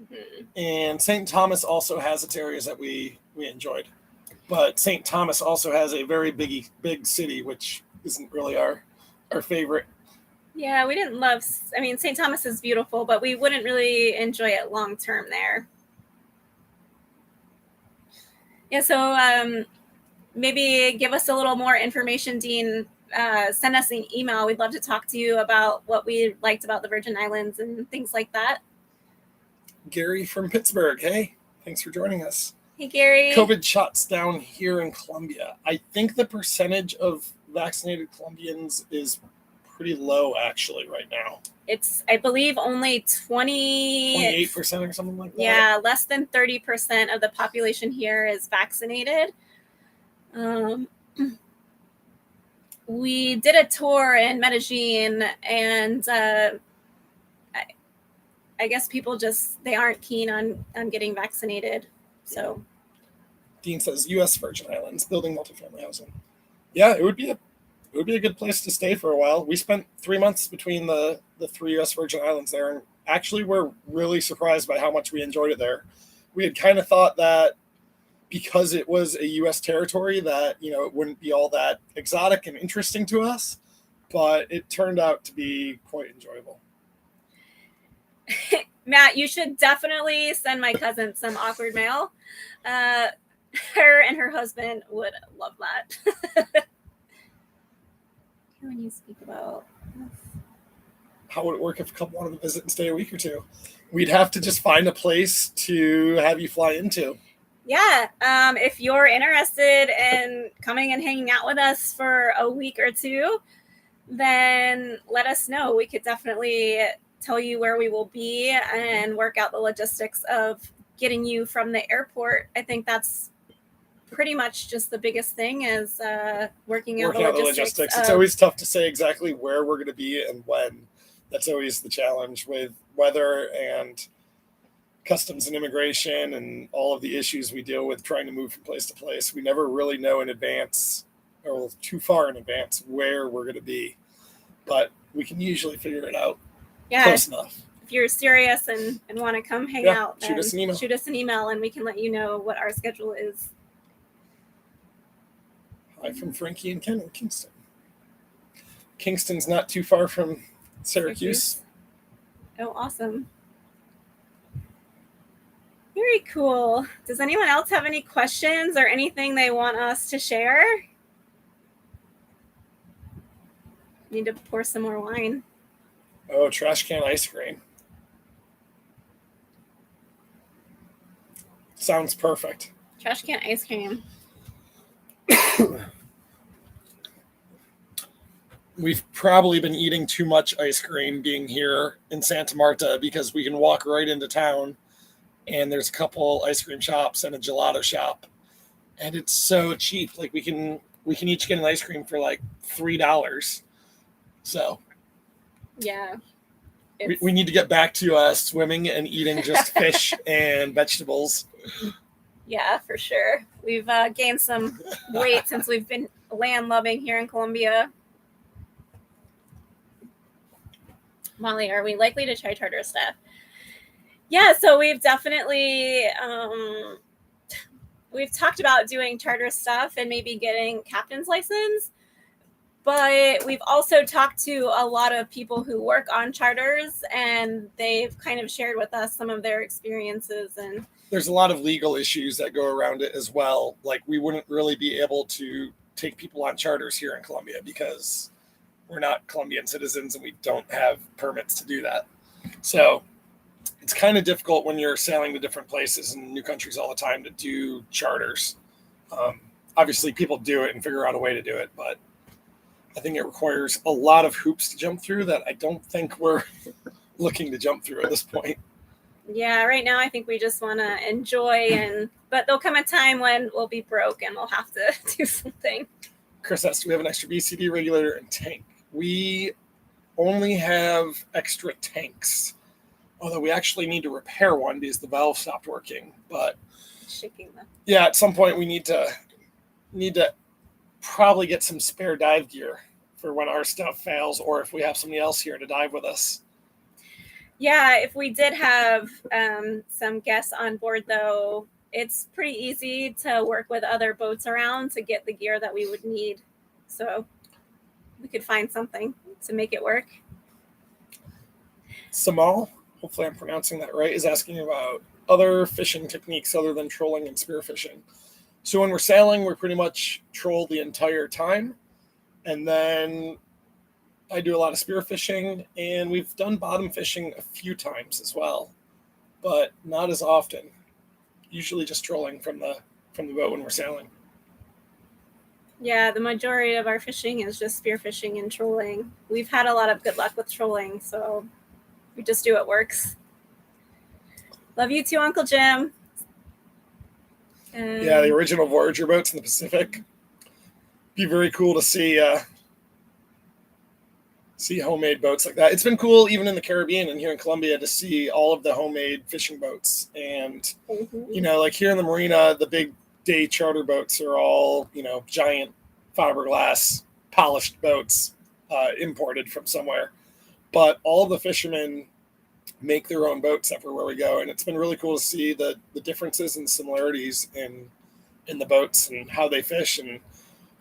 Mm-hmm. And St. Thomas also has its areas that we enjoyed. But St. Thomas also has a very big city, which isn't really our favorite. Yeah, we didn't love, I mean, St. Thomas is beautiful, but we wouldn't really enjoy it long term there. Yeah, so maybe give us a little more information, Dean. Send us an email. We'd love to talk to you about what we liked about the Virgin Islands and things like that. Gary from Pittsburgh. Hey, thanks for joining us. Hey, Gary. COVID shuts down here in Colombia. I think the percentage of vaccinated Colombians is pretty low, actually, right now. It's, I believe, only 28% or something like that. Yeah, less than 30% of the population here is vaccinated. We did a tour in Medellin, and I guess people just, they aren't keen on getting vaccinated. So Dean says U.S. Virgin Islands, building multifamily housing. Yeah, it would be a good place to stay for a while. We spent 3 months between the three U.S. Virgin Islands there, and actually we're really surprised by how much we enjoyed it there. We had kind of thought that because it was a U.S. territory that, you know, it wouldn't be all that exotic and interesting to us, but it turned out to be quite enjoyable. Matt, you should definitely send my cousin some awkward mail. Her and her husband would love that. When you speak about how would it work if a couple wanted to visit and stay a week or two? We'd have to just find a place to have you fly into. Yeah, if you're interested in coming and hanging out with us for a week or two, then let us know. We could definitely tell you where we will be and work out the logistics of getting you from the airport. I think that's pretty much just the biggest thing is working out the logistics. It's always tough to say exactly where we're going to be and when. That's always the challenge with weather and customs and immigration and all of the issues we deal with trying to move from place to place. We never really know in advance or too far in advance where we're going to be, but we can usually figure it out close enough. If you're serious and want to come hang out, shoot us an email and we can let you know what our schedule is. Hi from Frankie and Ken in Kingston. Kingston's not too far from Syracuse. Oh, awesome. Very cool. Does anyone else have any questions or anything they want us to share? Need to pour some more wine. Oh, trash can ice cream. Sounds perfect. Trash can ice cream. We've probably been eating too much ice cream being here in Santa Marta because we can walk right into town and there's a couple ice cream shops and a gelato shop. And it's so cheap. Like we can each get an ice cream for like $3. So yeah. We need to get back to swimming and eating just fish and vegetables. Yeah, for sure. We've gained some weight since we've been land loving here in Colombia. Molly, are we likely to try tartar stuff? Yeah, so we've definitely we've talked about doing charter stuff and maybe getting captain's license, but we've also talked to a lot of people who work on charters, and they've kind of shared with us some of their experiences. And There's a lot of legal issues that go around it as well. Like we wouldn't really be able to take people on charters here in Columbia because we're not Colombian citizens and we don't have permits to do that. So it's kind of difficult when you're sailing to different places and new countries all the time to do charters. Obviously, people do it and figure out a way to do it, but I think it requires a lot of hoops to jump through that I don't think we're looking to jump through at this point. yeah, right now I think we just want to enjoy, and but there'll come a time when we'll be broke and we'll have to do something. Chris asked, do we have an extra BCD regulator and tank? We only have extra tanks, although we actually need to repair one because the valve stopped working. But Shaking them. yeah, at some point we need to probably get some spare dive gear for when our stuff fails, or if we have somebody else here to dive with us. Yeah, if we did have some guests on board, though, it's pretty easy to work with other boats around to get the gear that we would need. So we could find something to make it work. Samal, hopefully I'm pronouncing that right, is asking about other fishing techniques other than trolling and spearfishing. So when we're sailing, we're pretty much troll the entire time. And then I do a lot of spearfishing, and we've done bottom fishing a few times as well, but not as often. Usually just trolling from the boat when we're sailing. Yeah, the majority of our fishing is just spearfishing and trolling. We've had a lot of good luck with trolling, so we just do what works. Love you too, Uncle Jim. Yeah, the original Voyager boats in the Pacific. Be very cool to see homemade boats like that. It's been cool even in the Caribbean and here in Colombia to see all of the homemade fishing boats. And, like here in the marina, the big day charter boats are all, giant fiberglass polished boats imported from somewhere. But all of the fishermen make their own boats everywhere we go. And it's been really cool to see the differences and similarities in the boats and how they fish. And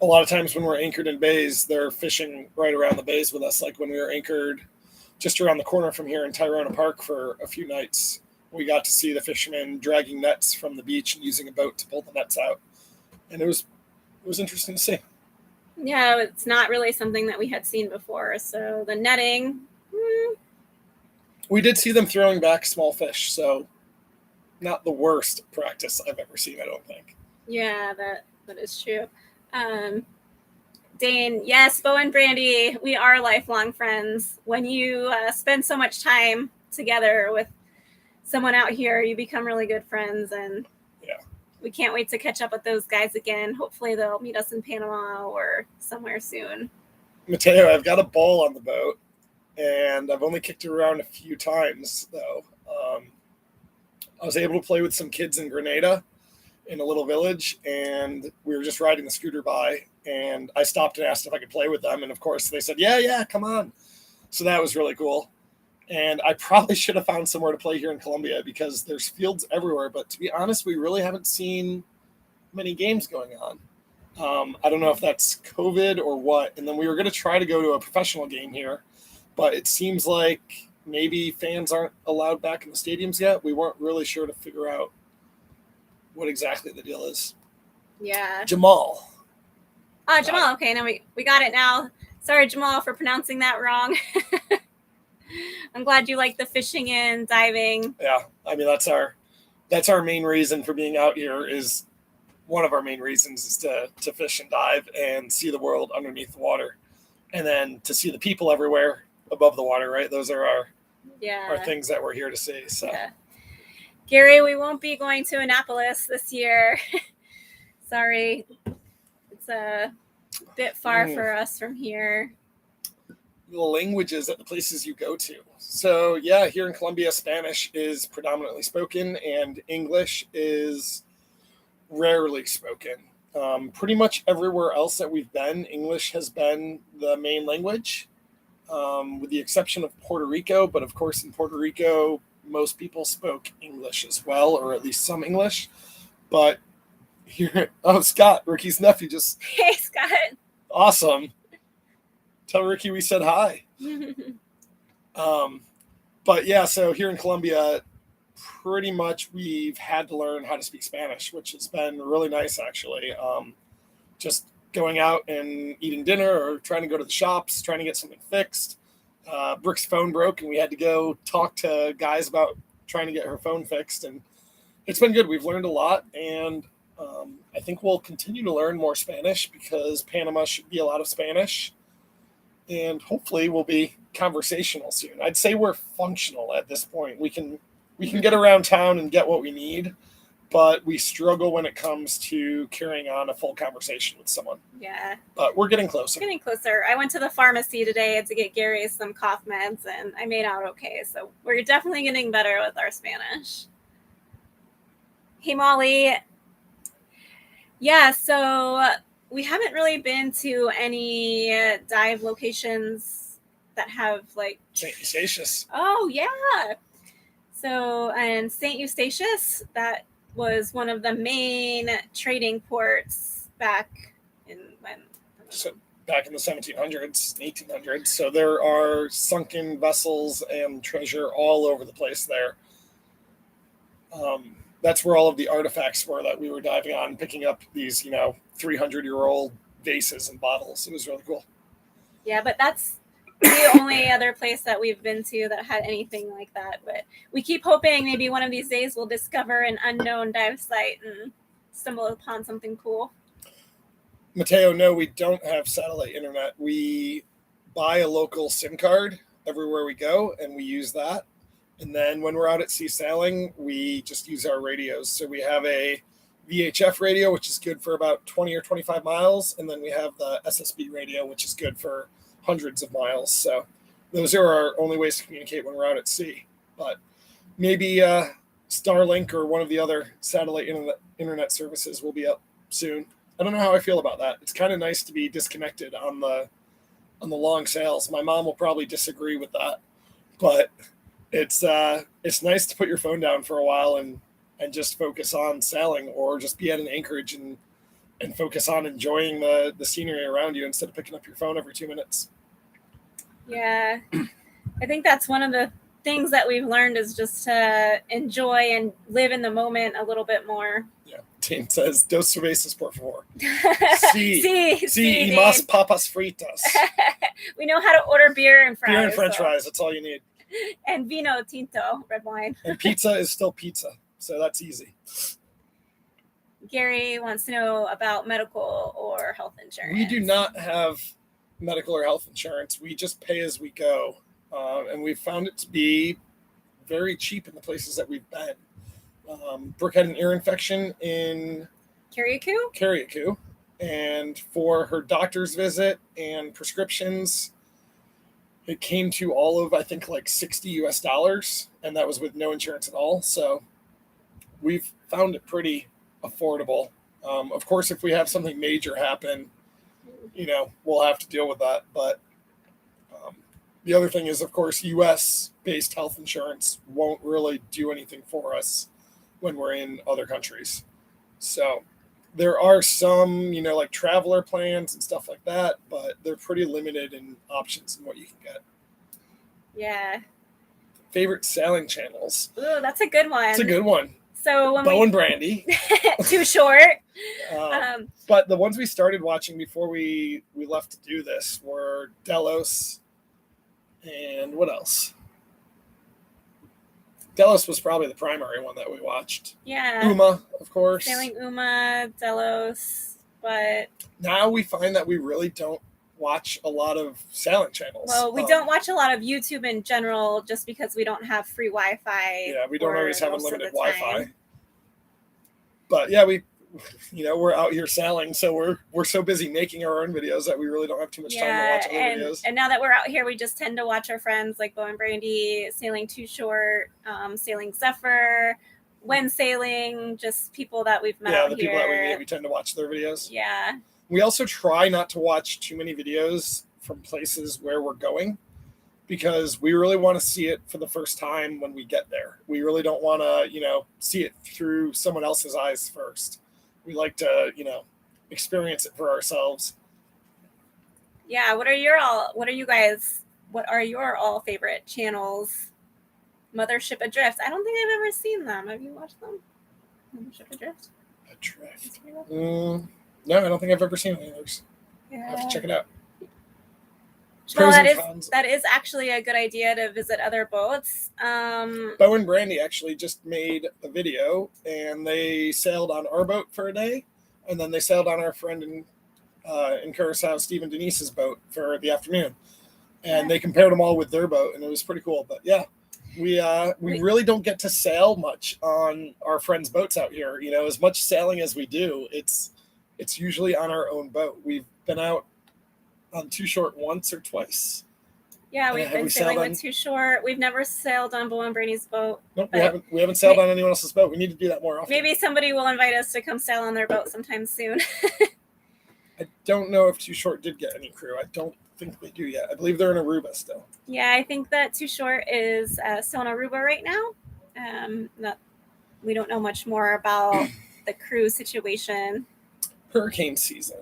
a lot of times when we're anchored in bays, they're fishing right around the bays with us. Like when we were anchored just around the corner from here in Tyrona Park for a few nights, we got to see the fishermen dragging nets from the beach and using a boat to pull the nets out. And it was interesting to see. Yeah, it's not really something that we had seen before. So the netting. We did see them throwing back small fish, so not the worst practice I've ever seen, I don't think. Yeah, that is true. Dane, yes, Bo and Brandy, we are lifelong friends. When you spend so much time together with someone out here, you become really good friends, and yeah, we can't wait to catch up with those guys again. Hopefully they'll meet us in Panama or somewhere soon. Mateo, I've got a ball on the boat, and I've only kicked it around a few times, though. I was able to play with some kids in Grenada in a little village, and we were just riding the scooter by, and I stopped and asked if I could play with them, and of course they said, yeah, come on. So that was really cool. And I probably should have found somewhere to play here in Colombia because there's fields everywhere, but to be honest, we really haven't seen many games going on. I don't know if that's COVID or what. And then we were going to try to go to a professional game here, but it seems like maybe fans aren't allowed back in the stadiums yet. We weren't really sure to figure out what exactly the deal is. Yeah. Jamal. Jamal. Okay, now we got it now. Sorry, Jamal, for pronouncing that wrong. I'm glad you like the fishing and diving. Yeah, I mean that's our main reason for being out here. Is one of our main reasons is to fish and dive and see the world underneath the water, and then to see the people everywhere above the water. Right, those are our things that we're here to see. So. Yeah. Gary, we won't be going to Annapolis this year. Sorry. It's a bit far for us from here. The languages at the places you go to. So, yeah, here in Colombia, Spanish is predominantly spoken and English is rarely spoken. Pretty much everywhere else that we've been, English has been the main language, with the exception of Puerto Rico. But, of course, in Puerto Rico, most people spoke English as well, or at least some English. But here, oh, Scott, Ricky's nephew, just Hey, Scott. awesome. Tell Ricky we said hi. But yeah, so here in Colombia, pretty much we've had to learn how to speak Spanish, which has been really nice, actually. Just going out and eating dinner or trying to go to the shops, trying to get something fixed. Brooke's phone broke, and we had to go talk to guys about trying to get her phone fixed. And it's been good. We've learned a lot, and I think we'll continue to learn more Spanish because Panama should be a lot of Spanish. And hopefully we'll be conversational soon. I'd say we're functional at this point. We can get around town and get what we need, but we struggle when it comes to carrying on a full conversation with someone. Yeah. But we're getting closer. Getting closer. I went to the pharmacy today to get Gary some cough meds, and I made out okay. So we're definitely getting better with our Spanish. Hey, Molly. Yeah, so we haven't really been to any dive locations that have like St. Eustatius. Oh yeah. So and St. Eustatius, that was one of the main trading ports back in when. So back in the 1700s, 1800s. So there are sunken vessels and treasure all over the place there. That's where all of the artifacts were that we were diving on, picking up these, 300-year-old vases and bottles. It was really cool. Yeah, but that's the only other place that we've been to that had anything like that. But we keep hoping maybe one of these days we'll discover an unknown dive site and stumble upon something cool. Mateo, no, we don't have satellite internet. We buy a local SIM card everywhere we go, and we use that. And then when we're out at sea sailing, we just use our radios. So we have a VHF radio, which is good for about 20 or 25 miles. And then we have the SSB radio, which is good for hundreds of miles. So those are our only ways to communicate when we're out at sea. But maybe Starlink or one of the other satellite internet services will be up soon. I don't know how I feel about that. It's kind of nice to be disconnected on the long sails. My mom will probably disagree with that, but it's nice to put your phone down for a while and just focus on sailing, or just be at an anchorage and focus on enjoying the scenery around you instead of picking up your phone every 2 minutes. Yeah, I think that's one of the things that we've learned is just to enjoy and live in the moment a little bit more. Yeah, Dean says, dos cervezas, por favor. Sí, y más papas fritas. We know how to order beer and fries. Beer and French fries, that's all you need. And vino tinto, red wine. And pizza is still pizza, so that's easy. Gary wants to know about medical or health insurance. We do not have medical or health insurance. We just pay as we go. And we've found it to be very cheap in the places that we've been. Brooke had an ear infection in Carriacou. And for her doctor's visit and prescriptions, it came to all of, I think, like $60 US, and that was with no insurance at all. So we've found it pretty affordable. Of course, if we have something major happen, we'll have to deal with that. But the other thing is, of course, US-based health insurance won't really do anything for us when we're in other countries. So there are some, like traveler plans and stuff like that, but they're pretty limited in options and what you can get. Yeah. Favorite sailing channels. Ooh, that's a good one. It's a good one. So when Bo and Brandy. Too short. But the ones we started watching before we left to do this were Delos and what else? Delos was probably the primary one that we watched. Yeah. Uma, of course. Sailing Uma, Delos, but now we find that we really don't watch a lot of sailing channels. Well, we don't watch a lot of YouTube in general just because we don't have free Wi-Fi. Yeah, we don't always have unlimited Wi-Fi. But yeah, we're out here sailing, so we're so busy making our own videos that we really don't have too much time to watch other videos. And now that we're out here, we just tend to watch our friends like Bo and Brandy, Sailing Too Short, Sailing Zephyr, When Sailing, just people that we've met out here. Yeah, the people that we meet, we tend to watch their videos. Yeah. We also try not to watch too many videos from places where we're going. because we really want to see it for the first time when we get there. We really don't want to, see it through someone else's eyes first. We like to, experience it for ourselves. Yeah, what are your all favorite channels? Mothership Adrift. I don't think I've ever seen them. Have you watched them? Mothership Adrift? Adrift. No, I don't think I've ever seen any of those. Yeah. I have to check it out. Well, that is actually a good idea to visit other boats. Bo and Brandy actually just made a video, and they sailed on our boat for a day, and then they sailed on our friend in Curacao, Steve and Denise's boat for the afternoon, and they compared them all with their boat, and it was pretty cool. But yeah, we really don't get to sail much on our friends' boats out here. As much sailing as we do, it's usually on our own boat. We've been out on Too Short once or twice. Yeah, we've been sailing with Too Short. We've never sailed on Bo and Brandy's boat. Nope, we haven't sailed on anyone else's boat. We need to do that more often. Maybe somebody will invite us to come sail on their boat sometime soon. I don't know if Too Short did get any crew. I don't think they do yet. I believe they're in Aruba still. Yeah, I think that Too Short is still in Aruba right now. We don't know much more about the crew situation. Hurricane season.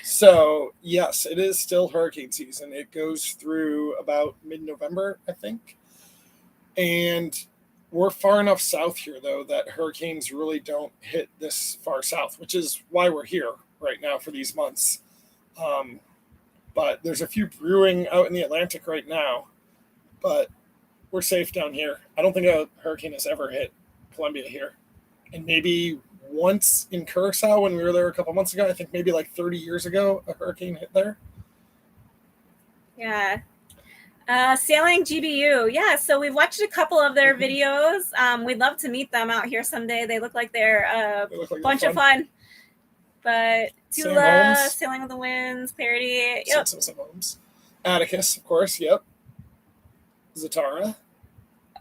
So, yes, it is still hurricane season. It goes through about mid-November, I think. And we're far enough south here, though, that hurricanes really don't hit this far south, which is why we're here right now for these months. But there's a few brewing out in the Atlantic right now, but we're safe down here. I don't think a hurricane has ever hit Columbia here. And maybe once in Curacao when we were there a couple months ago, I think maybe like 30 years ago, a hurricane hit there. Yeah. Sailing GBU. Yeah, so we've watched a couple of their videos. We'd love to meet them out here someday. They look like they're a bunch of fun. But Tula, Sailing with the Winds, Clarity. Yep. Some homes. Atticus, of course. Yep. Zatara.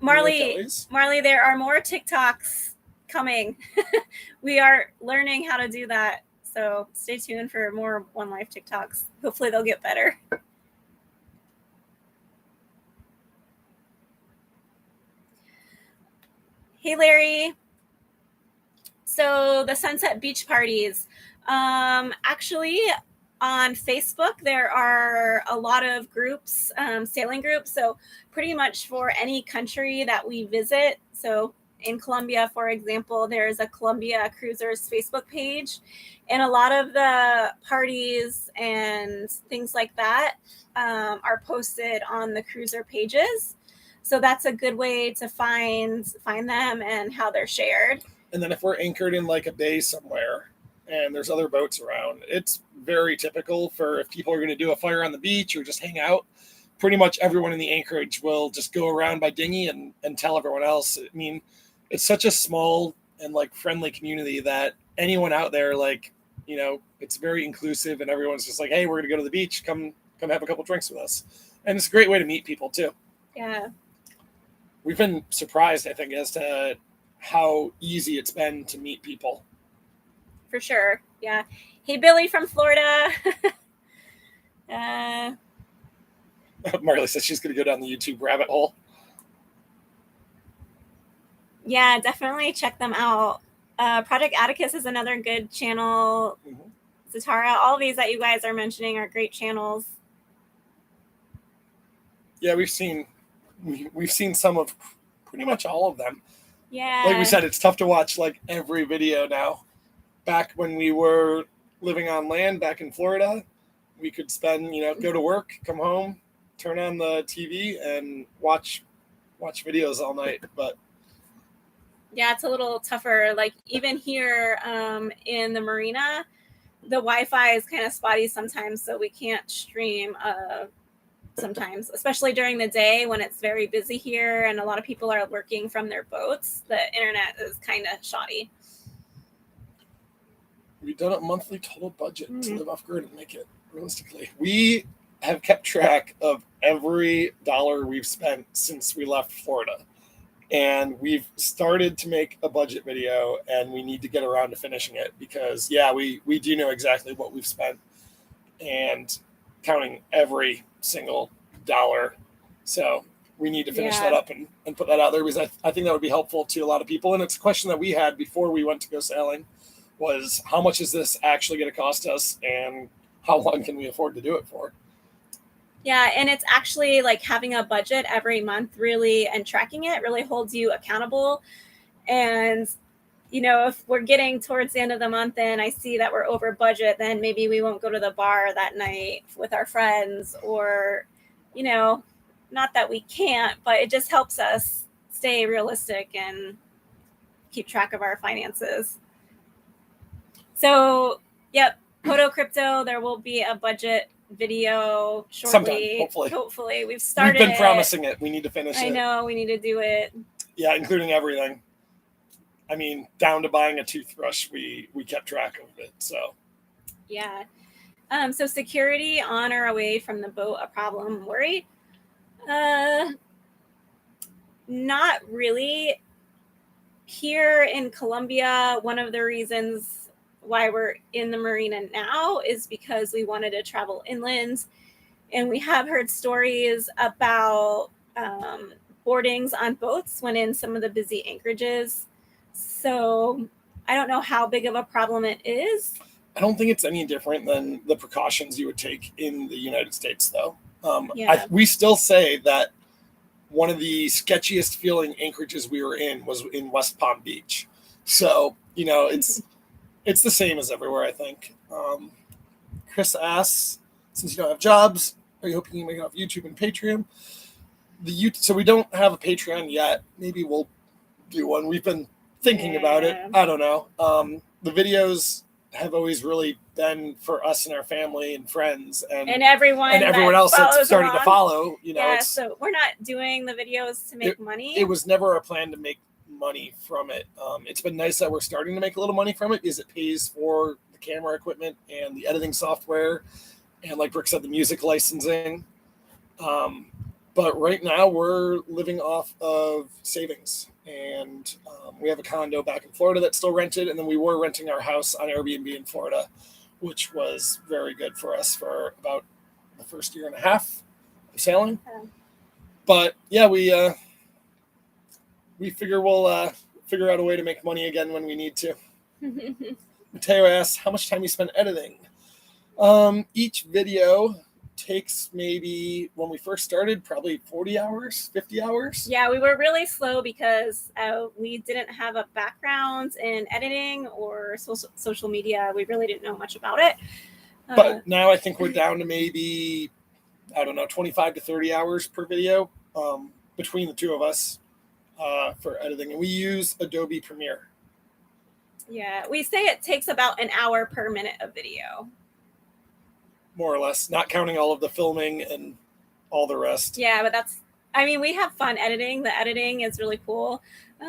Marley, there are more TikToks coming. We are learning how to do that. So stay tuned for more One Life TikToks. Hopefully they'll get better. Hey, Larry. So the Sunset Beach parties. Actually, on Facebook, there are a lot of groups, sailing groups. So pretty much for any country that we visit. So in Colombia, for example, there's a Colombia Cruisers Facebook page. And a lot of the parties and things like that are posted on the cruiser pages. So that's a good way to find them and how they're shared. And then if we're anchored in like a bay somewhere and there's other boats around, it's very typical for if people are going to do a fire on the beach or just hang out, pretty much everyone in the anchorage will just go around by dinghy and tell everyone else. I mean, it's such a small and like friendly community that anyone out there, like, it's very inclusive and everyone's just like, hey, we're going to go to the beach. Come have a couple drinks with us. And it's a great way to meet people too. Yeah. We've been surprised, I think, as to how easy it's been to meet people. For sure. Yeah. Hey, Billy from Florida. Marley says she's going to go down the YouTube rabbit hole. Yeah, definitely check them out. Project Atticus is another good channel. Mm-hmm. Zatara, all these that you guys are mentioning are great channels. Yeah, we've seen some of pretty much all of them. Yeah. Like we said, it's tough to watch like every video now. Back when we were living on land back in Florida, we could spend, go to work, come home, turn on the TV and watch videos all night. But yeah, it's a little tougher. Like even here in the marina, the Wi-Fi is kind of spotty sometimes, so we can't stream sometimes, especially during the day when it's very busy here and a lot of people are working from their boats. The internet is kind of shoddy. We've done a monthly total budget to live off grid and make it realistically. We have kept track of every dollar we've spent since we left Florida. And we've started to make a budget video and we need to get around to finishing it because, yeah, we do know exactly what we've spent and counting every single dollar. So we need to finish Yeah. that up and put that out there, because I think that would be helpful to a lot of people. And it's a question that we had before we went to go sailing was, how much is this actually going to cost us, and how long can we afford to do it for? Yeah, and it's actually like having a budget every month really, and tracking it really holds you accountable. And if we're getting towards the end of the month and I see that we're over budget, then maybe we won't go to the bar that night with our friends, or not that we can't, but it just helps us stay realistic and keep track of our finances. So, yep, Poto Crypto, there will be a budget video shortly. Sometime, hopefully. We've started. We've been promising it. We need to finish it. I know, we need to do it. Yeah, including everything. I mean, down to buying a toothbrush, we kept track of it. So yeah. So security on or away from the boat, a problem, worried? Not really. Here in Colombia, one of the reasons why we're in the marina now is because we wanted to travel inland, and we have heard stories about boardings on boats when in some of the busy anchorages. So I don't know how big of a problem it is. I don't think it's any different than the precautions you would take in the United States, though. We still say that one of the sketchiest feeling anchorages we were in was in West Palm Beach. So, it's the same as everywhere, I think. Chris asks, since you don't have jobs, are you hoping you can make it off YouTube and Patreon? So we don't have a Patreon yet. Maybe we'll do one. We've been thinking about it. I don't know. The videos have always really been for us and our family and friends and everyone else that's started to follow. So we're not doing the videos to make money. It was never a plan to make money from it. It's been nice that we're starting to make a little money from it, because it pays for the camera equipment and the editing software, and like Brooke said, the music licensing. But right now we're living off of savings, and we have a condo back in Florida that's still rented, and then we were renting our house on Airbnb in Florida, which was very good for us for about the first year and a half of sailing. But yeah, we figure we'll figure out a way to make money again when we need to. Mateo asks, how much time you spend editing? Each video takes, maybe when we first started, probably 40 hours, 50 hours. Yeah, we were really slow because we didn't have a background in editing or social media. We really didn't know much about it. But now I think we're down to maybe, 25 to 30 hours per video between the two of us for editing. And we use Adobe Premiere. Yeah, we say it takes about an hour per minute of video. More or less, not counting all of the filming and all the rest. Yeah, but we have fun editing. The editing is really cool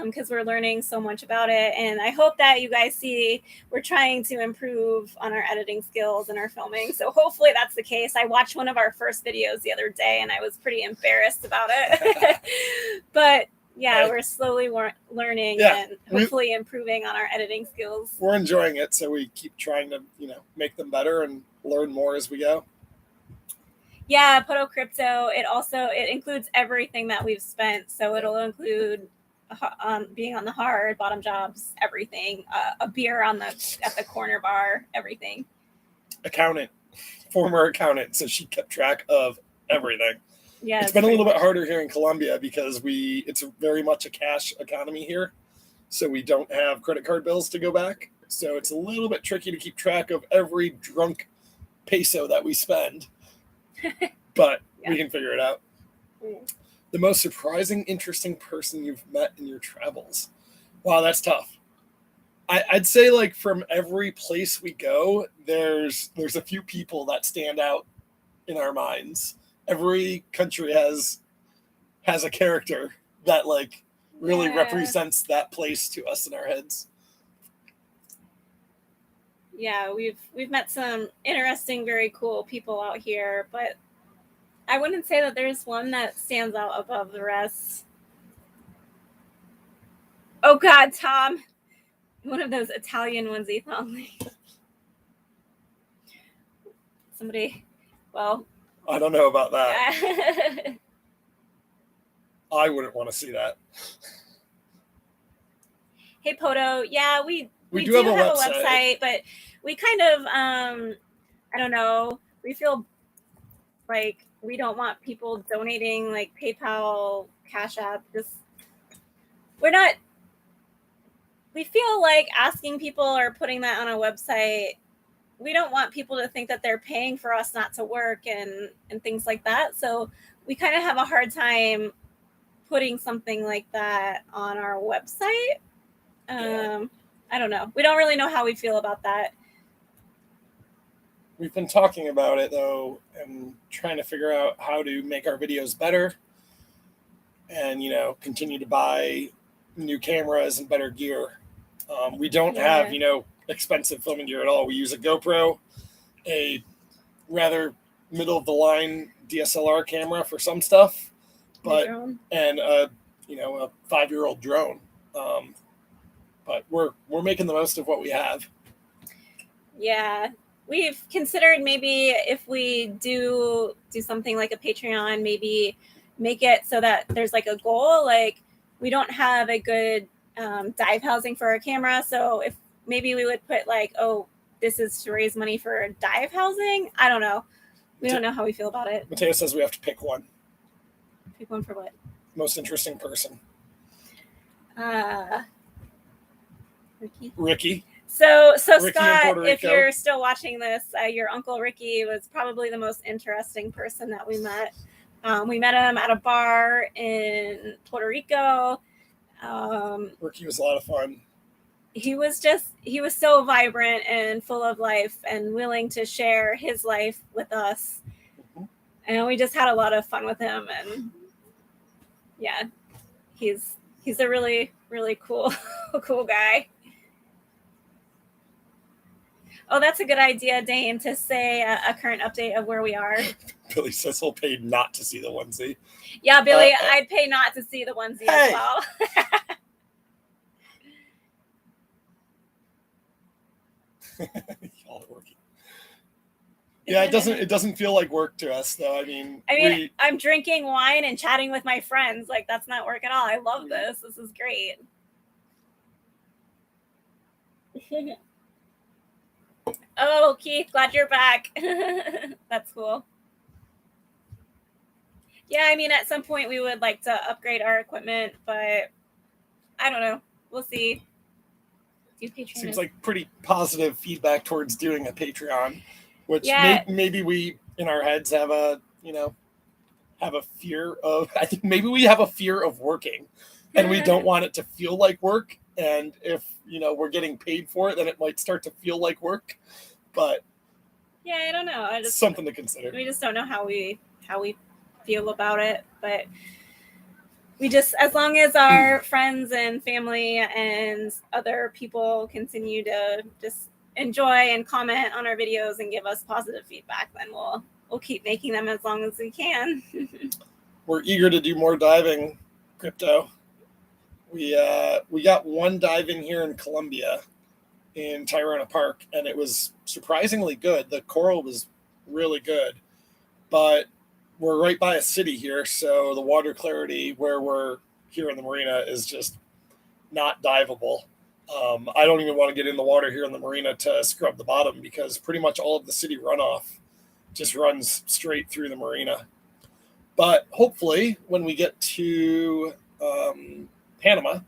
because we're learning so much about it. And I hope that you guys see we're trying to improve on our editing skills and our filming. So hopefully that's the case. I watched one of our first videos the other day and I was pretty embarrassed about it. But yeah, we're slowly learning and hopefully improving on our editing skills. We're enjoying it, so we keep trying to, make them better and learn more as we go. Yeah, Poto Crypto, it includes everything that we've spent. So it'll include being on the hard, bottom jobs, everything, a beer at the corner bar, everything. Former accountant, so she kept track of everything. Yeah, it's been a little bit harder here in Colombia because it's very much a cash economy here. So we don't have credit card bills to go back. So it's a little bit tricky to keep track of every drunk peso that we spend. But we can figure it out. The most surprising, interesting person you've met in your travels. Wow, that's tough. I'd say, like, from every place we go, there's a few people that stand out in our minds. Every country has a character that, like, really represents that place to us in our heads. Yeah, we've met some interesting, very cool people out here, but I wouldn't say that there's one that stands out above the rest. Oh God, Tom. One of those Italian onesie only. Somebody, well. I don't know about that. I wouldn't want to see that. Hey Poto, yeah, we do do have a have a website. website, but we kind of I don't know, we feel like we don't want people donating like PayPal, Cash App. Just we feel like asking people or putting that on a website, we don't want people to think that they're paying for us not to work and things like that. So we kind of have a hard time putting something like that on our website. I don't know. We don't really know how we feel about that. We've been talking about it though, and trying to figure out how to make our videos better, and continue to buy new cameras and better gear. We don't have expensive filming gear at all. We use a GoPro, a rather middle of the line DSLR camera for some stuff, and a 5-year-old drone. But we're making the most of what we have. Yeah, we've considered maybe if we do something like a Patreon, maybe make it so that there's like a goal. Like we don't have a good dive housing for our camera, so if maybe we would put like, oh, this is to raise money for dive housing. I don't know. We don't know how we feel about it. Mateo says we have to pick one. Pick one for what? Most interesting person. Ricky. So Ricky Scott, if you're still watching this, your Uncle Ricky was probably the most interesting person that we met. We met him at a bar in Puerto Rico. Ricky was a lot of fun. He was so vibrant and full of life and willing to share his life with us. Mm-hmm. And we just had a lot of fun with him. And yeah, he's a really, really cool guy. Oh, that's a good idea, Dane, to say a current update of where we are. Billy says he'll pay not to see the onesie. Yeah, Billy, I'd pay not to see the onesie as well. Y'all are working. Yeah, it doesn't feel like work to us, though. I mean, I'm drinking wine and chatting with my friends. Like, that's not work at all. I love this. This is great. Oh, Keith, glad you're back. That's cool. Yeah, I mean, at some point we would like to upgrade our equipment, but I don't know. We'll see. Seems like pretty positive feedback towards doing a Patreon, which maybe we in our heads have a fear of. I think maybe we have a fear of working, and we don't want it to feel like work. And if we're getting paid for it, then it might start to feel like work. But yeah, I don't know. Something to consider. We just don't know how we feel about it, but we just, as long as our friends and family and other people continue to just enjoy and comment on our videos and give us positive feedback, then we'll keep making them as long as we can. We're eager to do more diving, Crypto. We got one diving here in Columbia, in Tyrona Park, and it was surprisingly good. The coral was really good, but we're right by a city here, so the water clarity where we're here in the marina is just not diveable. I don't even want to get in the water here in the marina to scrub the bottom because pretty much all of the city runoff just runs straight through the marina. But hopefully when we get to Panama,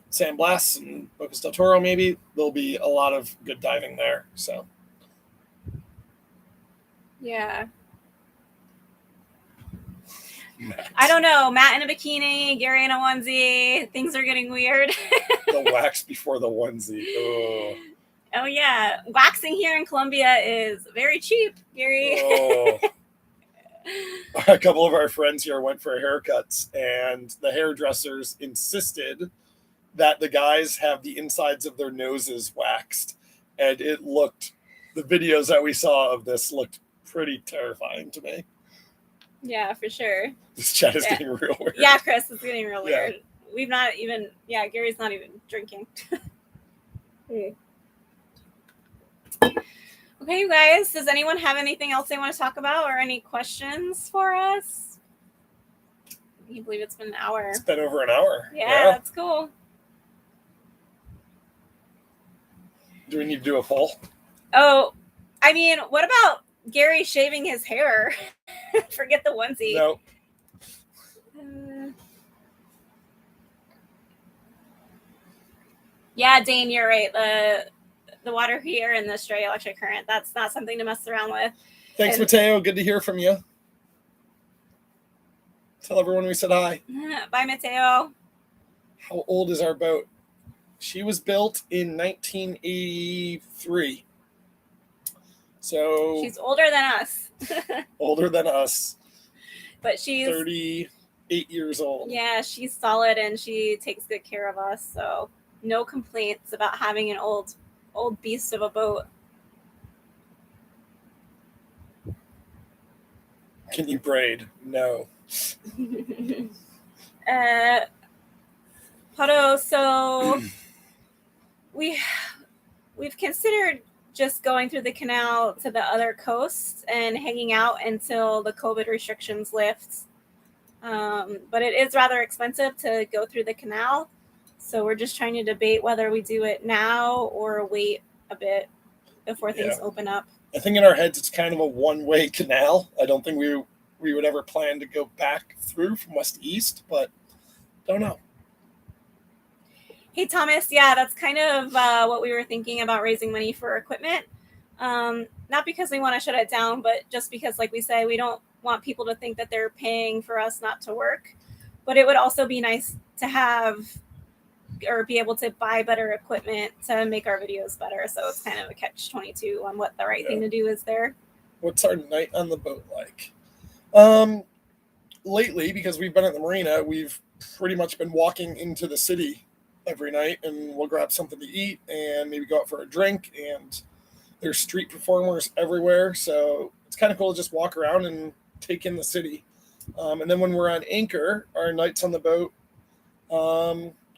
San Blas and Bocas del Toro, maybe there'll be a lot of good diving there. So yeah. I don't know. Matt in a bikini, Gary in a onesie. Things are getting weird. The wax before the onesie. Oh yeah. Waxing here in Columbia is very cheap, Gary. Oh. A couple of our friends here went for haircuts, and the hairdressers insisted that the guys have the insides of their noses waxed. And the videos that we saw of this looked pretty terrifying to me. Yeah, for sure. This chat is getting real weird. Yeah, Chris, it's getting real weird. We've not even, Gary's not even drinking. Okay, you guys, does anyone have anything else they want to talk about or any questions for us? Can you believe it's been an hour? It's been over an hour. Yeah, that's cool. Do we need to do a poll? Oh, I mean, what about Gary shaving his hair? Forget the onesie. No. Yeah, Dane, you're right. The water heater and the stray electric current, that's not something to mess around with. Thanks, Mateo. Good to hear from you. Tell everyone we said hi. Bye, Mateo. How old is our boat? She was built in 1983. So she's older than us. Older than us. But she's 38 years old. Yeah, she's solid and she takes good care of us. So no complaints about having an old beast of a boat. Can you braid? No. Pato, so we've considered just going through the canal to the other coast and hanging out until the COVID restrictions lift. But it is rather expensive to go through the canal. So we're just trying to debate whether we do it now or wait a bit before things open up. I think in our heads it's kind of a one-way canal. I don't think we would ever plan to go back through from west to east, but don't know. Hey, Thomas. Yeah, that's kind of what we were thinking about raising money for equipment. Not because we want to shut it down, but just because, like we say, we don't want people to think that they're paying for us not to work. But it would also be nice to have or be able to buy better equipment to make our videos better. So it's kind of a catch-22 on what the right thing to do is there. What's our night on the boat like? Lately, because we've been at the marina, we've pretty much been walking into the city every night, and we'll grab something to eat and maybe go out for a drink, and there's street performers everywhere. So it's kind of cool to just walk around and take in the city. And then when we're on anchor, our nights on the boat,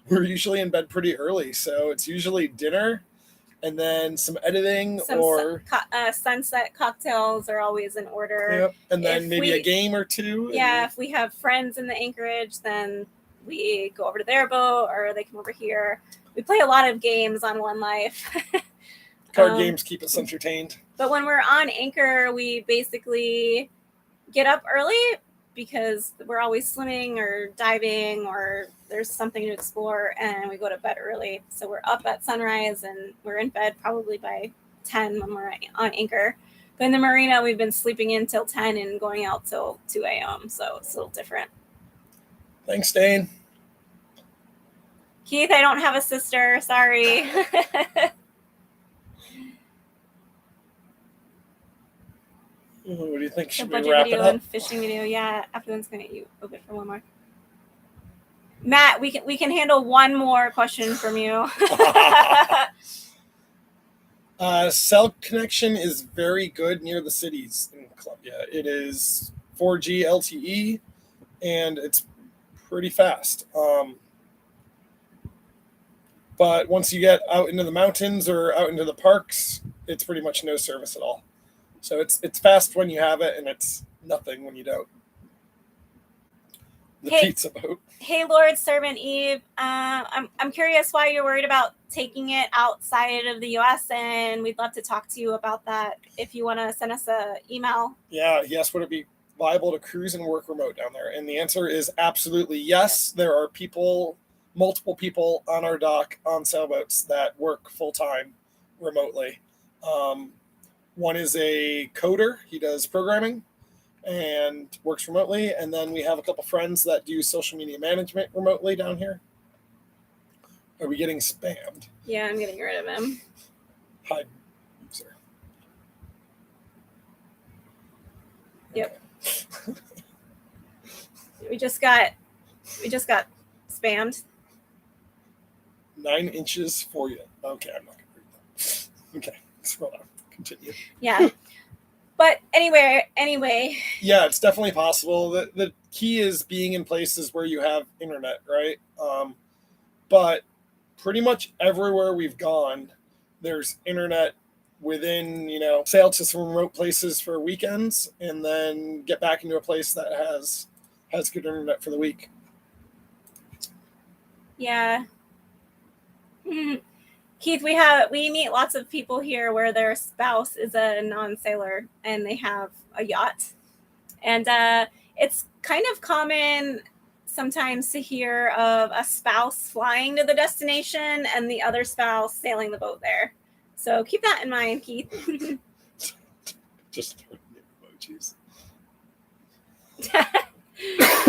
we're usually in bed pretty early. So it's usually dinner and then some editing or sunset cocktails are always in order. Yep. And then maybe a game or two. Yeah, if we have friends in the anchorage, then we go over to their boat or they come over here. We play a lot of games on One Life. Card games keep us entertained. But when we're on anchor, we basically get up early because we're always swimming or diving or there's something to explore, and we go to bed early. So we're up at sunrise and we're in bed probably by 10 when we're on anchor. But in the marina, we've been sleeping in till 10 and going out till 2 a.m. So it's a little different. Thanks, Dane. Keith, I don't have a sister. Sorry. What do you think? Should the budget we wrap video it up? and fishing video. Yeah, afternoon's gonna get you open for one more. Matt, we can handle one more question from you. Cell connection is very good near the cities in Columbia. It is 4G LTE, and it's pretty fast. But once you get out into the mountains or out into the parks, it's pretty much no service at all. So it's fast when you have it, and it's nothing when you don't. The pizza boat. Hey, Lord Servant Eve. I'm curious why you're worried about taking it outside of the U.S., and we'd love to talk to you about that. If you want to send us an email. Yeah. Yes. Would it be viable to cruise and work remote down there? And the answer is absolutely yes. There are multiple people on our dock on sailboats that work full time remotely. One is a coder. He does programming and works remotely. And then we have a couple friends that do social media management remotely down here. Are we getting spammed? Yeah, I'm getting rid of him. Hi, user. Yep. Okay. We just got spammed. 9 inches for you. Okay, I'm not going to read that. Okay, scroll down. Continue. Yeah. But anyway. Yeah, it's definitely possible. The key is being in places where you have internet, right? But pretty much everywhere we've gone, there's internet within, sail to some remote places for weekends and then get back into a place that has has good internet for the week. Yeah. Keith, we meet lots of people here where their spouse is a non-sailor and they have a yacht. And it's kind of common sometimes to hear of a spouse flying to the destination and the other spouse sailing the boat there. So keep that in mind, Keith. Just emojis.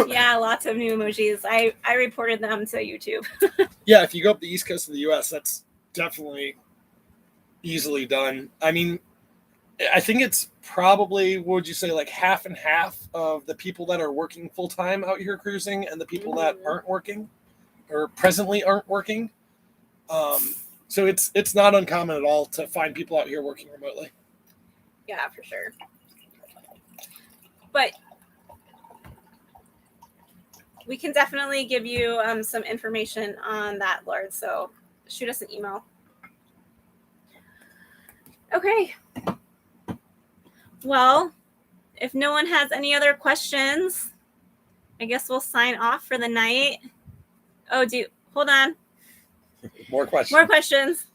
Yeah, lots of new emojis. I reported them to YouTube. Yeah, if you go up the east coast of the U.S., that's definitely easily done. I mean, I think it's probably, what would you say, like half and half of the people that are working full time out here cruising and the people that aren't working or presently aren't working. So it's not uncommon at all to find people out here working remotely. Yeah, for sure. But we can definitely give you some information on that, Lord. So shoot us an email. Okay. Well, if no one has any other questions, I guess we'll sign off for the night. Oh, hold on. More questions. More questions.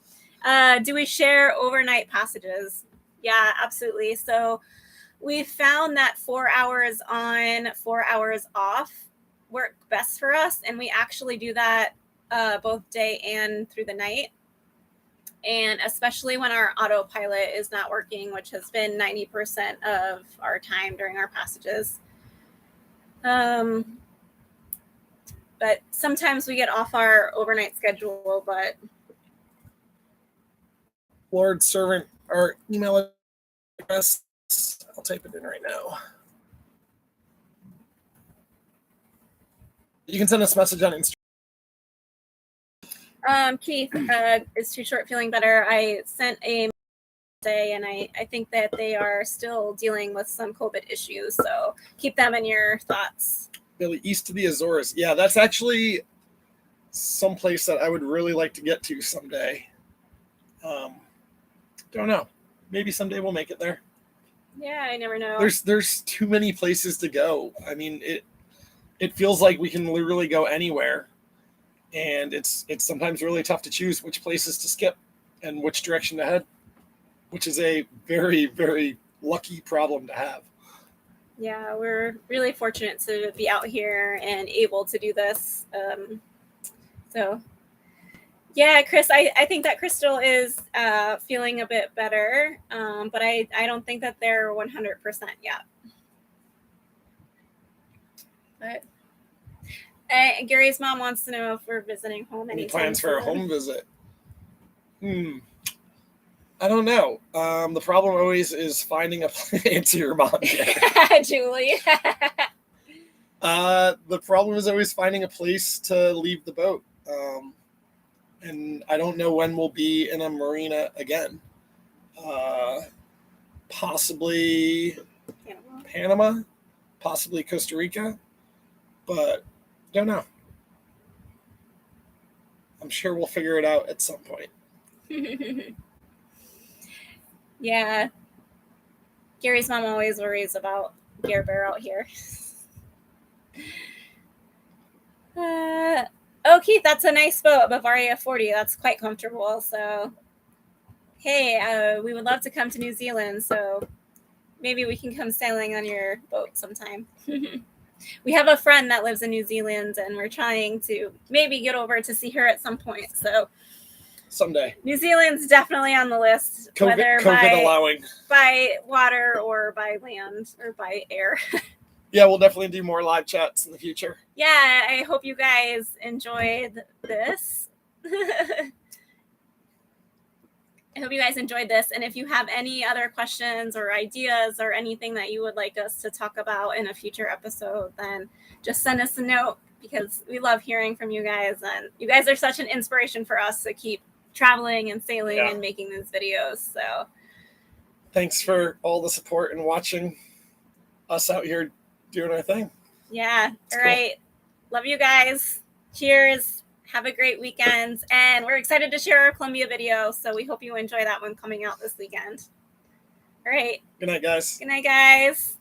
Do we share overnight passages? Yeah, absolutely. So we found that 4 hours on, 4 hours off work best for us. And we actually do that both day and through the night. And especially when our autopilot is not working, which has been 90% of our time during our passages. But sometimes we get off our overnight schedule, but Lord servant, our email address, I'll type it in right now. You can send us a message on Instagram. Keith, is Too Short feeling better? I sent a day, and I think that they are still dealing with some COVID issues, so keep them in your thoughts. Billy, east of the Azores. Yeah, that's actually someplace that I would really like to get to someday. Don't know. Maybe someday we'll make it there. Yeah, I never know. There's too many places to go. I mean, it feels like we can literally go anywhere, and it's sometimes really tough to choose which places to skip and which direction to head, which is a very, very lucky problem to have. Yeah, we're really fortunate to be out here and able to do this. So yeah, Chris, I think that Crystal is feeling a bit better, but I don't think that they're 100% yet. But Gary's mom wants to know if we're visiting home. Any plans for a home visit? I don't know. The problem always is finding a answer your mom. Julie. The problem is always finding a place to leave the boat. And I don't know when we'll be in a marina again. Possibly Panama, possibly Costa Rica, but don't know. I'm sure we'll figure it out at some point. Yeah. Gary's mom always worries about Gare Bear out here. Oh, Keith, that's a nice boat, Bavaria 40. That's quite comfortable. So, hey, we would love to come to New Zealand. So maybe we can come sailing on your boat sometime. We have a friend that lives in New Zealand, and we're trying to maybe get over to see her at some point. So someday. New Zealand's definitely on the list, whether COVID allowing. By water or by land or by air. Yeah, we'll definitely do more live chats in the future. Yeah, I hope you guys enjoyed this. I hope you guys enjoyed this. And if you have any other questions or ideas or anything that you would like us to talk about in a future episode, then just send us a note, because we love hearing from you guys. And you guys are such an inspiration for us to keep traveling and sailing and making these videos. So thanks for all the support and watching us out here doing our thing. Yeah. All right. Love you guys. Cheers. Have a great weekend. And we're excited to share our Columbia video. So we hope you enjoy that one coming out this weekend. All right. Good night, guys. Good night, guys.